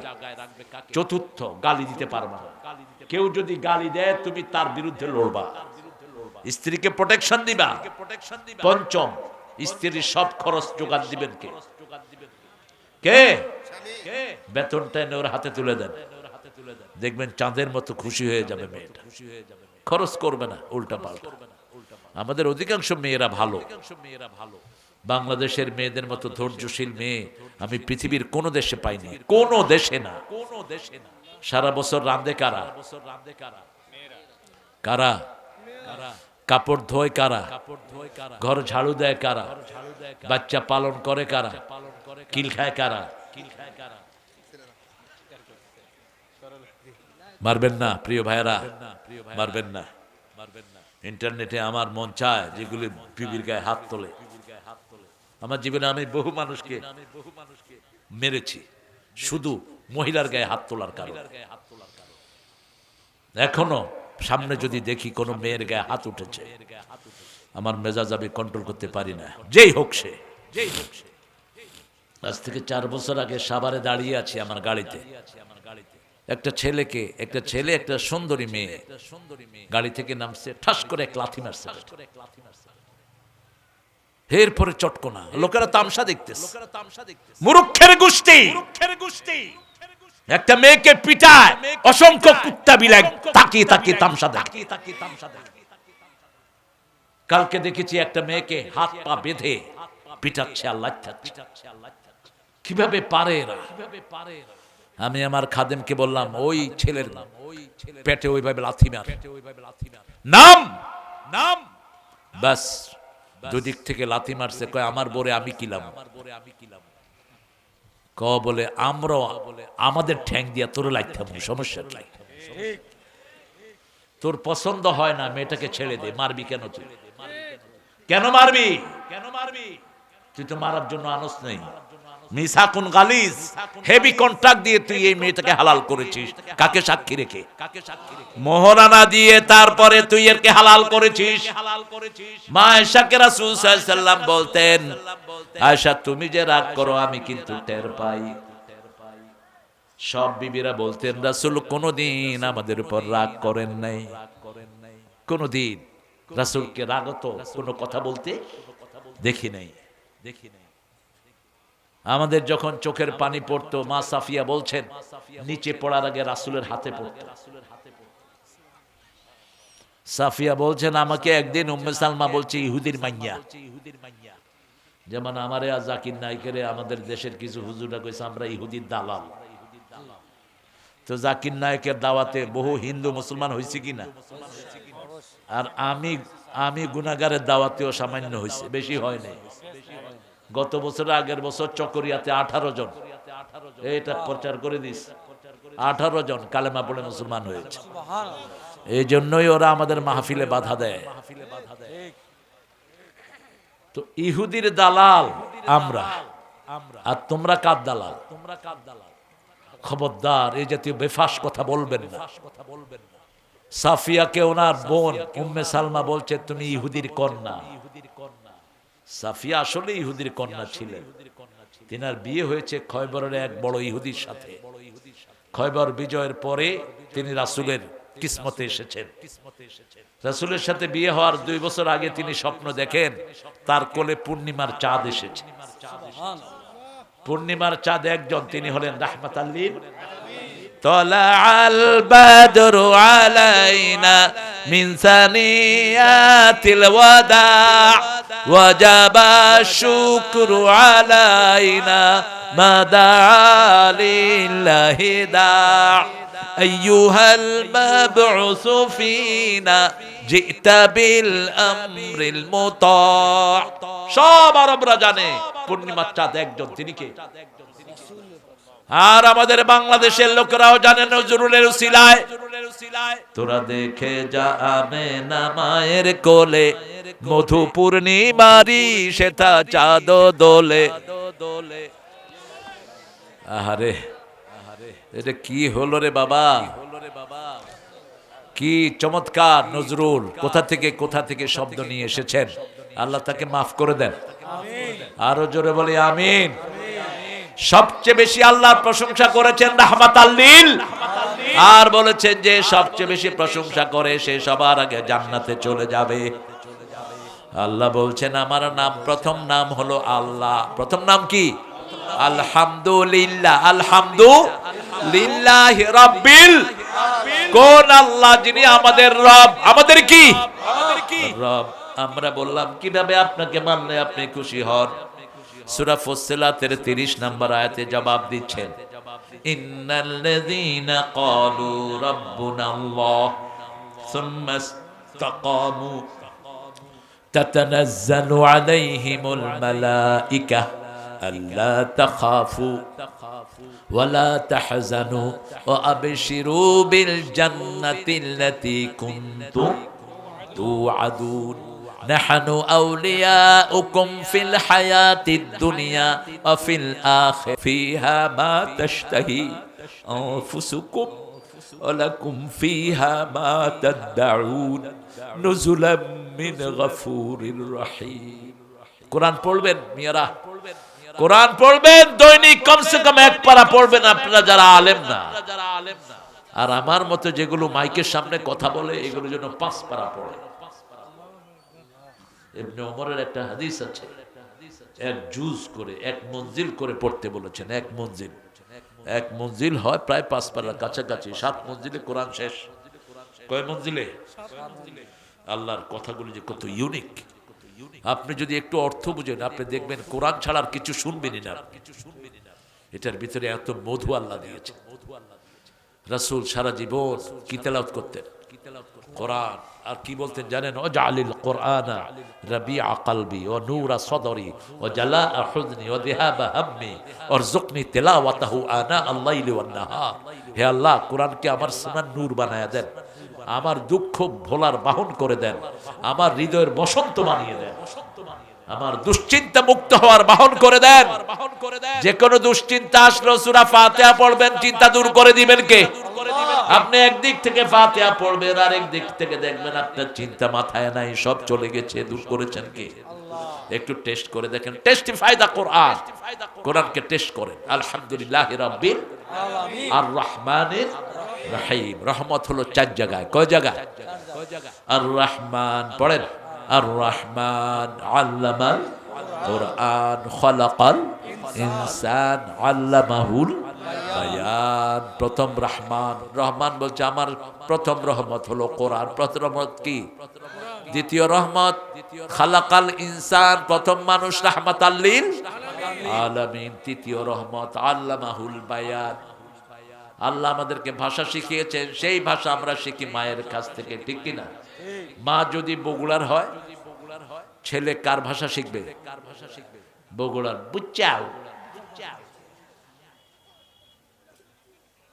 চতুর্থ, গালি দিতে পারবা না। কেউ যদি গালি দেয় তুমি তার বিরুদ্ধে লড়বা, স্ত্রীকে প্রোটেকশন দিবা। পঞ্চম, স্ত্রীর সব খরচ জোগাড় দিবেন কে? কে? বেতনটা এনে ওর হাতে তুলে দেন, দেখবেন চাঁদের মতো খুশি হয়ে যাবে মেয়েটা। খরচ করবে না উল্টা পাল্টা। আমাদের অধিকাংশ মেয়েরা ভালো। বাংলাদেশের মেয়েদের মতো ধৈর্যশীল মেয়ে আমি পৃথিবীর কোন দেশে পাইনি, কোন দেশে না। সারা বছর রাঁধে কারা? কারা? কাপড় ধোয় কারা? ঘর ঝাড়ু দেয় কারা? বাচ্চা পালন করে কারা? কিল খায় কারা? মারবেন না প্রিয় ভাইরা, মারবেন না। ইন্টারনেটে আমার মন চায় যেগুলি বিবির গায়ে হাত তোলে। আমার জীবনে আমি বহু মানুষকে মেরেছি শুধু মহিলার গায়ে হাত তোলার কারণে। এখনো সামনে যদি দেখি কোনো মেয়ের গায়ে হাত উঠেছে, আমার মেজাজ আমি কন্ট্রোল করতে পারি না, যেই হোক সে। আজ থেকে 4 বছর আগে সাভারে দাঁড়িয়ে আছি আমার গাড়িতে, একটা ছেলে একটা সুন্দরী মেয়ে গাড়ি থেকে নামছে, ঠাস করে এক লাথি মারছে। এরপরে চটকনা, লোকেরা তামসা দেখতেছে। মূর্খের গোষ্ঠী একটা মেয়েকে পিটায়, অসংখ্য কুত্তা বিলাই তাকিয়ে তাকিয়ে তামসা দেখে। কালকে দেখেছি একটা মেয়েকে হাত পা বেঁধে পিটাচ্ছে, আল্লাহ কিভাবে পারে এরা? আমি আমার খাদেমকে বললাম ওই ছেলের পেটে ওইভাবে লাথি মার, নাম নাম। বাস দুদিক থেকে লাথি মারছে। কয় আমার বোরে আমি কিলাম? ক বলে আমরা আমাদের ঠ্যাং দিয়া তোর লাইতাম, সমস্যা নাই। তোর পছন্দ হয় না মেয়েটাকে ছেড়ে দে, মারবি কেন? তুই কেন মারবি? তুই তো মারার জন্য আনস নেই। মিসাকুন গালিজ, হেভি কন্ট্রাক্ট দিয়ে তুই এই মেয়েটাকে হালাল করেছিস। কাকে সাক্ষী রেখে? মোহরানা দিয়ে তারপরে তুই এরকে হালাল করেছিস। মা আয়েশাকে রাসূল সাল্লাল্লাহু আলাইহি ওয়াসাল্লাম বলতেন, আয়েশা তুমি যে রাগ করো আমি কিন্তু টের পাই। সব বিবিরা বলতেন রাসূল কোনদিন আমাদের উপর রাগ করেন নাই, কোনদিন রাসূলকে রাগত কোনো কথা বলতে দেখি নাই। আমাদের যখন চোখের পানি পড়তো, মা সাফিয়া বলছেন নিচে পড়ার আগে রাসূলের হাতে পড়তো। সাফিয়া বলছেন আমাকে একদিন উম্মে সালমা বলছে ইহুদির মাইয়া। যেমন আমারে আর জাকির নাইকেরে আমাদের দেশের কিছু হুজুররা কইছে আমরা ইহুদির দালাল। তো জাকির নায়কের দাওয়াতে বহু হিন্দু মুসলমান হয়েছে কিনা? আর আমি গুনাহগারের দাওয়াতেও সামান্য হয়েছে, বেশি হয় নাই। গত বছর আগের বছর চকরিয়াতে 18 জন, এটা প্রচার করে দিস, 18 জন কালেমা পড়ে মুসলমান হয়েছে। এই জন্যই ওরা আমাদের মাহফিলে বাধা দেয়। তো ইহুদির দালাল আমরা, আর তোমরা কার দালাল? খবরদার এই জাতীয় বেফাস কথা বলবেন না। সাফিয়াকে ওনার বোন উম্মে সালমা বলছে তুমি ইহুদির কন্যা। সাফিয়া আসলে ইহুদির কন্যা ছিলেন। তিনার বিয়ে হয়েছে খয়বরের এক বড় ইহুদির সাথে। খয়বর বিজয়ের পরে তিনি রাসূলের কিসমতে এসেছেন। রাসূলের সাথে বিয়ে হওয়ার 2 বছর আগে তিনি স্বপ্ন দেখেন তার কোলে পূর্ণিমার চাঁদ এসেছে। পূর্ণিমার চাঁদ একজন, তিনি হলেন রাহমাতাল লিল তালাআল বাদরু আলাইনা মিন সানিয়াতিল ওয়াদা ওয়াজাবা শুকরু আলাইনা মাদা লিল্লাহি দা আইয়ুহাল মাবউসু ফিনা জিতা বিল আমরিল মুতা। সব আরবরা জানে পূর্ণিমার চাঁদ একজন, তিনি কে? আর আমাদের বাংলাদেশের লোকেরাও জানে নজরুলের উসিলায়। তোরা দেখে যা আমেনা মায়ের কোলে মধু পূর্ণিমারি সেথা চাঁদ দোলে। আহারে এটা কি হলো রে বাবা, কি চমৎকার নজরুল! কোথা থেকে শব্দ নিয়ে এসেছেন। আল্লাহ তাকে মাফ করে দেন। আরো জোরে বলি আমিন। সবচেয়ে বেশি আল্লাহর প্রশংসা করেছেন রাহমাতাল লিল, আর বলেছেন যে সবচেয়ে বেশি প্রশংসা করে সে সবার আগে জান্নাতে চলে যাবে। আল্লাহ বলছেন আমার নাম, প্রথম নাম হলো আল্লাহ। প্রথম নাম কি? আলহামদুলিল্লাহ। আলহামদুলিল্লাহি রাব্বিল। কোন আল্লাহ? যিনি আমাদের রব। আমাদের কি রব? আমরা বললাম কিভাবে আপনাকে মানলে আপনি খুশি হন? সূরা ফুসসিলাতের 30 নম্বর আয়াতে জবাব দিচ্ছেন, ইন্নাল্লাযীনা ক্বালু রাব্বুনাল্লাহ সুম্মা ইসতাকামু তাতানাজ্জালু আলাইহিমুল মালায়েকা আল্লা তাখাফু ওয়ালা তাহজানু ওয়া আবশিরু বিল জান্নাতিল্লাতী কুনতুম তুআদুন নাহনু আউলিয়াউকুম ফিল হায়াতিদ দুনিয়া ওয়া ফিল আখিরাতি ফিহা মা তাশতাহি আনফুসুকুম ওয়া লাকুম ফিহা মা তাদউন নুজুলাম মিন গফুরির রহিম। কোরআন পড়বেন মিয়ারা, কোরআন পড়বেন দৈনিক কমসে কম 1 পারা পড়বেন আপনারা যারা আলেম না। আর আমার মতো যেগুলো মাইকের সামনে কথা বলে এগুলো যেন 5 পারা পড়ে। ইবনে ওমরের একটা হাদিস আছে, 1 জুজ করে 1 মঞ্জিল করে পড়তে বলেছেন। 1 মঞ্জিল হয় প্রায় 5 পারার কাছাকাছি। 7 মঞ্জিলে কোরআন শেষ। কয় মঞ্জিলে? আল্লাহর কথাগুলো যে কত ইউনিক। আপনি যদি একটু অর্থ বুঝেন আপনি দেখবেন কোরআন ছাড়া আর কিছু শুনবেনই না। এটার ভিতরে এত মধু আল্লাহ দিয়েছে। রাসূল সারা জীবন কি তেলাওয়াত করতেন? কোরআন। আর কি বলতেন জানেন? ওয়াজআলিল কোরআনা রাবিআ কলবি ওয়া নূরা সদরি ওয়া জালাআ হুজনি ওয়া যিহাবা হাম্মি ওয়ারযুকনি তিলাওয়াতাহু আনা আল-লাইলি ওয়ান নাহার। হে আল্লাহ, কোরআনকে আমার সোনার নূর বানায়া দেন, আমার দুঃখ ভোলার বাহন করে দেন, আমার হৃদয়ের বসন্ত বানিয়ে দেন, আমার দুশ্চিন্তা মুক্ত হওয়ার বাহন করে দেন। যে কোনো দুশ্চিন্তা আসলো সূরা ফাতিহা পড়বেন, চিন্তা দূর করে দিবেন কে? আপনি একদিক থেকে ফাতিহা পড়বেন আর একদিক থেকে দেখবেন আপনার চিন্তা মাথায় নাই, সব চলে গেছে। দূর করেছেন কে? একটু টেস্ট করে দেখেন। টেস্টিফাই দা কোরআন। কোরআনকে টেস্ট করেন। আলহামদুলিল্লাহি রাব্বিল আলামিন আর রহমানির রহিম। রহমত হলো 4 জায়গায়। কয় জায়গায়? আর রহমান পড়েন। আর রহমান আল্লামাল কোরআন খালাকাল ইনসান আল্লামাহুল বায়ান। প্রথম রহমান। রহমান বলছে আমার প্রথম রহমত হলো কোরআন। প্রথম রহমত কি? দ্বিতীয় রহমত খালাকাল ইনসান, প্রথম মানুষ রাহমাতাল লিল আলামিন। তৃতীয় রহমত আল্লামাহুল বায়ান। আল্লাহ আমাদেরকে ভাষা শিখিয়েছেন, সেই ভাষা আমরা শিখি মায়ের কাছ থেকে, ঠিক কিনা? মা যদি বগুড়ার হয়, ছেলে কার ভাষা শিখবে? বগুড়ার। বুঝছাও?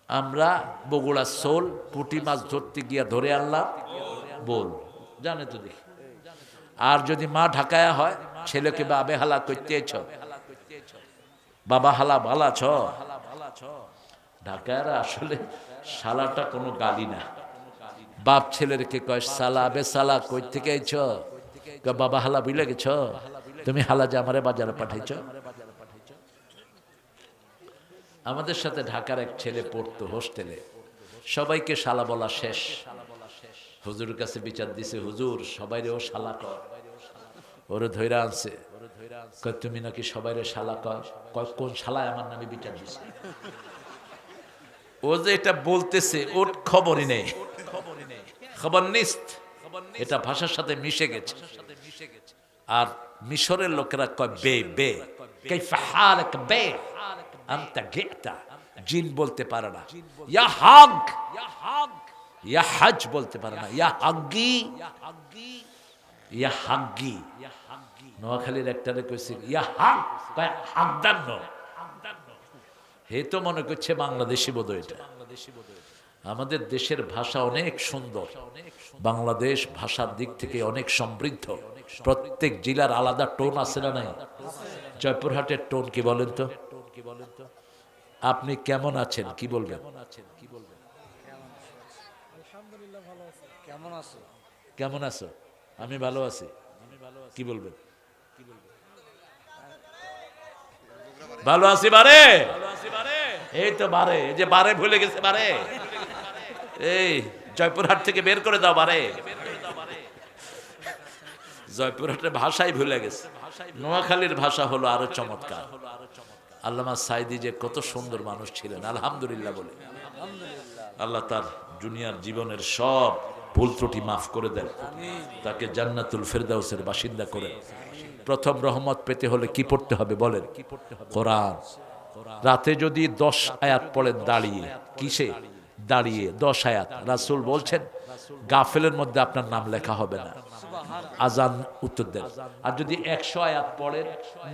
আমরা বগুড়া সোল পুঁটি মাছ ধরতে গিয়া ধরে আনলাম বল, জানে তো দেখি। আর যদি মা ঢাকায়া হয়, ছেলেকে বাবে হালা করতেছ, বাবা হালা ভালা ছ। ঢাকায়রা আসলে শালাটা কোনো গালি না। বাপ ছেলেরকে কয় সালা, বে সালা কই থেকে আইছ? বাবা হালা বুঝলে গেছ? তুমি হালাজা আমারে বাজারে পাঠাইছ। আমাদের সাথে ঢাকার এক ছেলে পড়তো হোস্টেলে, সবাইকে শালা বলা শেষ। হুজুরের কাছে বিচার দিছে, হুজুর সবাইরে ও শালা কয়। ওরে ধৈরা আনছে, কয় তুমি নাকি সবাইরে শালা কয়। কয় কোন শালায় আমার নামে বিচার দিছে? ও যে এটা বলতেছে ওর খবরই নেই, খবর নিস্ত, এটা ভাষার সাথে মিশে গেছে। আর মিশরের লোকেরা কয় বে বে, কাইফা হালাক বে আনতা গিতা। জিন বলতে পারে না, ইয়া হাগ, ইয়া হাজ বলতে পারে না, ইয়া হাগি, ইয়া হাগি। নোয়াখালীর একটারে কইছে ইয়া হাগ, কয় হাগদান্ন। হে তো মনে করছে বাংলাদেশি বোধ। এটা আমাদের দেশের ভাষা অনেক সুন্দর, বাংলাদেশ ভাষার দিক থেকে অনেক সমৃদ্ধ। প্রত্যেক জেলার আলাদা টোন আছে না নাই? জয়পুরহাটের টোন কি বলেন তো? আপনি কেমন আছেন কি বলবেন? কেমন আছো? আমি ভালো আছি। কি বলবেন? ভালো আছি বারে। এই তো বারে, এই যে বারে ভুলে গেছে বারে। এই জয়পুরহাট থেকে বের করে দাও বারে। জয়পুরহাটের ভাষাই ভুলে গেছে। নোয়াখালীর ভাষা হলো আরো চমৎকার। আল্লামা সাইদি যে কত সুন্দর মানুষ ছিলেন, আলহামদুলিল্লাহ বলে। আল্লাহ তার দুনিয়ার জীবনের সব ভুল ত্রুটি মাফ করে দেন, তাকে জান্নাতুল ফেরদাউসের বাসিন্দা করেন। প্রথম রহমত পেতে হলে কি পড়তে হবে বলেন? কোরআন। রাতে যদি 10 আয়াত পড়েন দাঁড়িয়ে, কিসে দাঁড়িয়ে 10 আয়াত, রাসূল বলছেন গাফেলের মধ্যে আপনার নাম লেখা হবে না। আজান উত্তর দেন। আর যদি 100 আয়াত পড়েন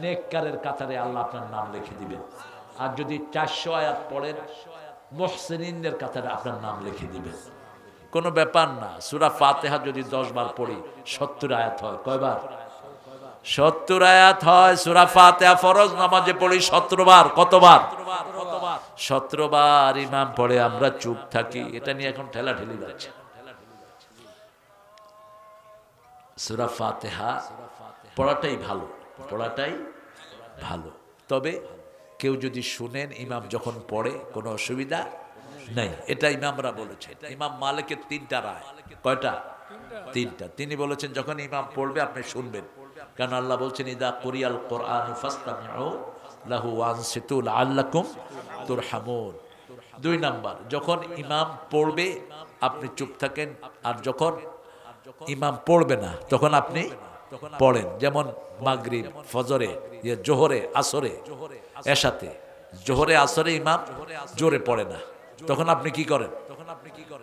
নেককারের কাতারে আল্লাহ আপনার নাম লিখে দিবেন। আর যদি 400 আয়াত পড়েন মুহসিনিনদের কাতারে আপনার নাম লিখে দিবেন। কোনো ব্যাপার না। সূরা ফাতিহা যদি 10 বার পড়ি 70 আয়াত হয়। কয়বার? 70 আয়াত হয়। সূরা ফাতিহা ফরজ নামাজে পড়ি 17 বার। কতবার? 17 বার ইমাম পড়ে, আমরা চুপ থাকি। এটা নিয়ে এখন ঠেলাঠেলি যাচ্ছে। সূরা ফাতিহা পড়াটাই ভালো, পড়াটাই ভালো। তবে কেউ যদি শুনেন ইমাম যখন পড়ে কোনো অসুবিধা নাই, এটা ইমামরা বলেছেন। ইমাম মালিকের 3টা রায়। কয়টা? 3টা। তিনি বলেছেন যখন ইমাম পড়বে আপনি শুনবেন, কারণ আল্লাহ বলছেন ইদা কুরিয়াল কোরআন ফাসতামিউ লাহু ওয়ানসিতু লাআল্লাকুম তুরহামুন। 2 নাম্বার, যখন ইমাম পড়বে আপনি চুপ থাকেন, আর যখন ইমাম পড়বে না তখন আপনি পড়েন। যেমন মাগরিব, ফজরে, জোহরে, আসরে, এশাতে। জোহরে আসরে ইমাম জোরে পড়ে না, তখন আপনি কি করেন?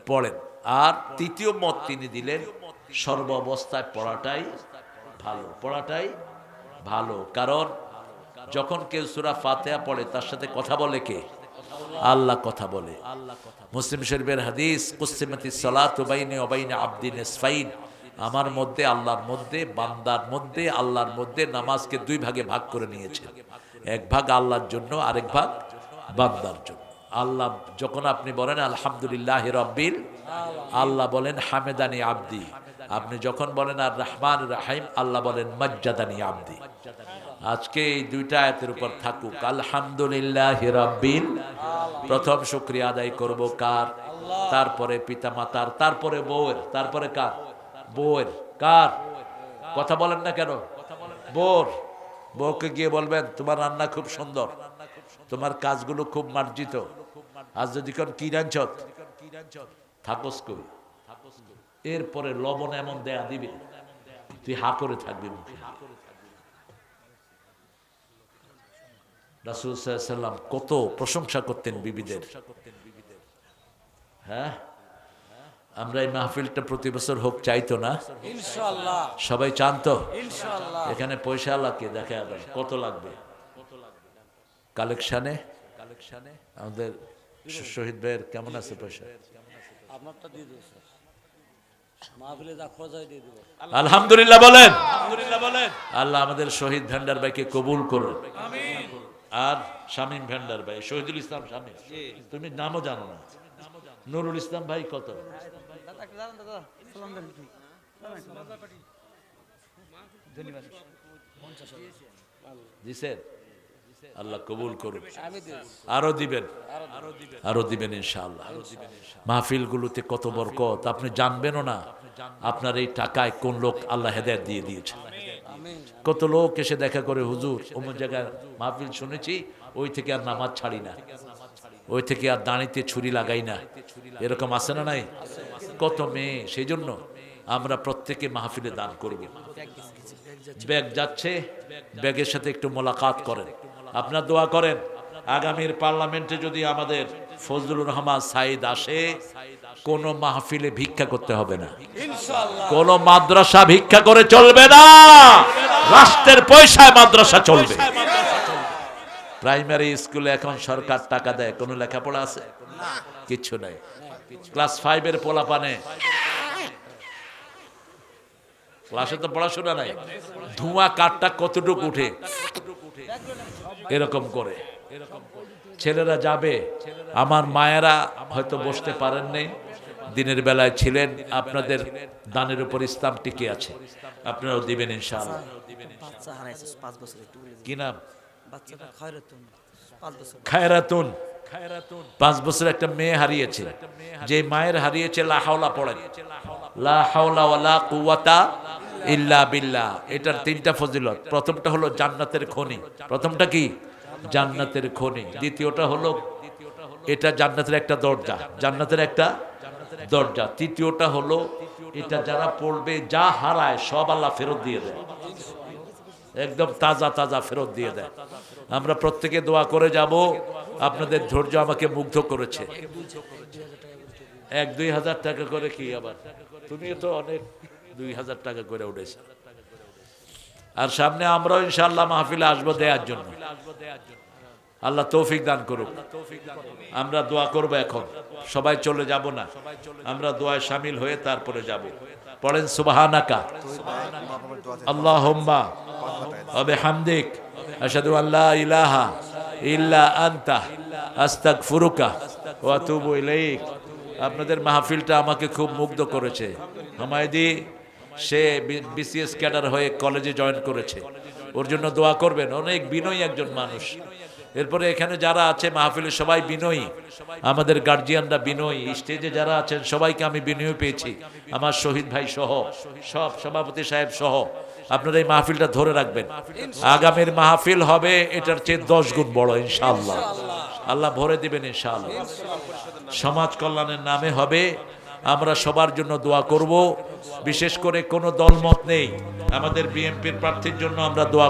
পড়েন। আর 3য় মত তিনি দিলেন সর্ব অবস্থায় পড়াটাই ভালো, পড়াটাই ভালো। কারণ যখন কেউ সূরা ফাতিহা পড়ে তার সাথে কথা বলে কে? আল্লাহ কথা বলে। মুসলিম শরীফের হাদিস, কুসিমাতিস সালাতু বাইনি ওয়া বাইনা আবদি নিসফাইন। আমার মধ্যে আল্লাহর মধ্যে, বান্দার মধ্যে আল্লাহর মধ্যে নামাজকে 2 ভাগে ভাগ করে নিয়েছেন। এক ভাগ আল্লাহর জন্য, আরেক ভাগ বান্দার জন্য। আল্লাহ যখন আপনি বলেন আলহামদুলিল্লাহি রাব্বিল, আল্লাহ বলেন হামেদানি আবদি। আপনি যখন বলেন আর রহমান রাহিম, আল্লাহ বলেন মাজ্জাদানি আবদি। আজকে এই 2টা আয়াতের উপর থাকুক। আলহামদুলিল্লাহি রাব্বিল, প্রথম শুকরিয়া আদায় করব কার? তারপরে পিতা মাতার, তারপরে বউয়ের, তারপরে কার? বউয়ের। কার? কথা বলেন না কেন? বউর। বউকে গিয়ে বলবেন তোমার রান্না খুব সুন্দর, তোমার কাজগুলো খুব মার্জিত। আজ যদি কোন কি রাঞ্চত থাকস কই, এরপরে লবণ এমন দেয়া দিবে তুই হা করে থাকবি মুখে। রাসূল সাল্লাল্লাহু আলাইহি ওয়াসাল্লাম কত প্রশংসা করতেন বিবিদের। হ্যাঁ, আমরা এই মাহফিলটা প্রতি বছর হোক চাইতো না? ইনশাআল্লাহ। সবাই চান তো? ইনশাআল্লাহ। এখানে পয়সা লাগে দেখা যাবে কত লাগবে কালেকশনে। আমাদের শহীদ ভাইয়ের কেমন আছে পয়সা? আপনারটা দিয়ে দিও স্যার, মাহফিলে যা খরচ হয় দিয়ে দিব। আলহামদুলিল্লাহ বলেন। আল্লাহ আমাদের শহীদ ভান্ডার ভাইকে কবুল করুন। আমিন। আর শামীম ভান্ডার ভাই, শহীদুল ইসলাম শামীম, তুমি নামও জানো না। নুরুল ইসলাম ভাই কত? দিছেন? আল্লাহ কবুল করুন। আমি দিয়েছি। আরো দিবেন, আরো দিবেন ইনশাআল্লাহ। মাহফিলগুলোতে কত বরকত আপনি জানবেনও না। আপনার এই টাকায় কোন লোক আল্লাহ হেদায়েত দিয়ে দিয়েছে। আমিন। কত লোক এসে দেখা করে, হুজুর অমুক জায়গায় মাহফিল শুনেছি, ওই থেকে আর নামাজ ছাড়ি না, ওই থেকে আর দাঁড়িতে ছুরি লাগাই না। এরকম আছে না নাই? কত মেয়ে। সেই জন্য আমরা প্রত্যেকে মাহফিলে দান করব। ব্যাগ যাচ্ছে, ব্যাগের সাথে একটু মোলাকাত করেন, আপনার দোয়া করেন। আগামীর পার্লামেন্টে যদি আমাদের ফজলুর রহমান সাইদ আসে, কোন মাহফিলে ভিক্ষা করতে হবে না, ইনশাআল্লাহ। কোন মাদ্রাসা ভিক্ষা করে চলবে না, রাষ্ট্রের পয়সায় মাদ্রাসা চলবে। প্রাইমারি স্কুলে এখন সরকার টাকা দেয়, কোনো লেখাপড়া আছে? কিচ্ছু নাই। ক্লাস 5-এর পোলাপানে ক্লাসে তো পড়াশোনা নাই, ধোঁয়া কাঠটা কতটুকু উঠে এরকম করে ছেলেরা যাবে। আমার মায়েরা হয়তো বসতে পারেননি, দিনের বেলায় ছিলেন। আপনাদের দানের উপর ইসলাম টিকে আছে, আপনারাও দিবেন ইনশাআল্লাহ। বাচ্চা হারাইছে 5 বছর, একটু বলে দিন। কি নাম? বাচ্চাটা খয়রাতুন 5 বছর। খায়রাতুন। 5 বছর একটা মেয়ে হারিয়েছে। যে মায়ের হারিয়েছে, লা হাওলা পড়েন, লা হাওলা ওয়ালা কুওয়াতা ইল্লা বিল্লাহ। এটার 3টা ফজিলত। প্রথমটা হলো জান্নাতের খনি। প্রথমটা কি? জান্নাতের খনি। দ্বিতীয়টা হলো এটা জান্নাতের একটা দরজা, জান্নাতের একটা দরজা। তৃতীয়টা হলো এটা যারা পড়বে, যা হারায় সব আল্লাহ ফেরত দিয়ে দেয়, একদম তাজা তাজা ফেরত দিয়ে দেয়। আমরা প্রত্যেকে দোয়া করে যাব। আপনাদের ধৈর্য আমাকে মুগ্ধ করেছে। 1-2 হাজার টাকা করে কি আবার? তুমিও তো অনেক 2000 টাকা করে উঠেছে। আর সামনে আমরাও ইনশাআল্লাহ মাহফিলে আসবো দেওয়ার জন্য। আল্লাহ তৌফিক দান করুক। আমরা দোয়া করব। এখন সবাই চলে যাব না, আমরা দোয়ায় শামিল হয়ে তারপরে যাব। পড়েন সুবহানাকা আল্লাহুম্মা ওয়া বিহামদিক আশহাদু আল্লা ইলাহা ইল্লা আনতা আস্তাগফিরুকা ওয়া আতুবু ইলাইক। আপনাদের মাহফিলটা আমাকে খুব মুগ্ধ করেছে। হামায়দি সে বিসিএস ক্যাডার হয়ে কলেজে জয়েন করেছে, ওর জন্য দোয়া করবেন। অনেক বিনয়ী একজন মানুষ। এরপরে এখানে যারা আছে মাহফিলে সবাই বিনয়ী, আমাদের গার্জিয়ানরা বিনয়ী, স্টেজে যারা আছেন সবাইকে আমি বিনয়ী পেয়েছি, আমার শহীদ ভাই সহ, সব সভাপতি সাহেব সহ। আপনারা এই মাহফিলটা ধরে রাখবেন। আগামীর মাহফিল হবে এটার চেয়ে 10 গুণ বড় ইনশাআল্লাহ। আল্লাহ ভরে দিবেন ইনশাআল্লাহ। সমাজ কল্যাণের নামে হবে। আমরা সবার জন্য দোয়া করব। বিশেষ করে কোনো দলমত নেই, আমাদের বিএনপির প্রার্থীর জন্য আমরা দোয়া করব।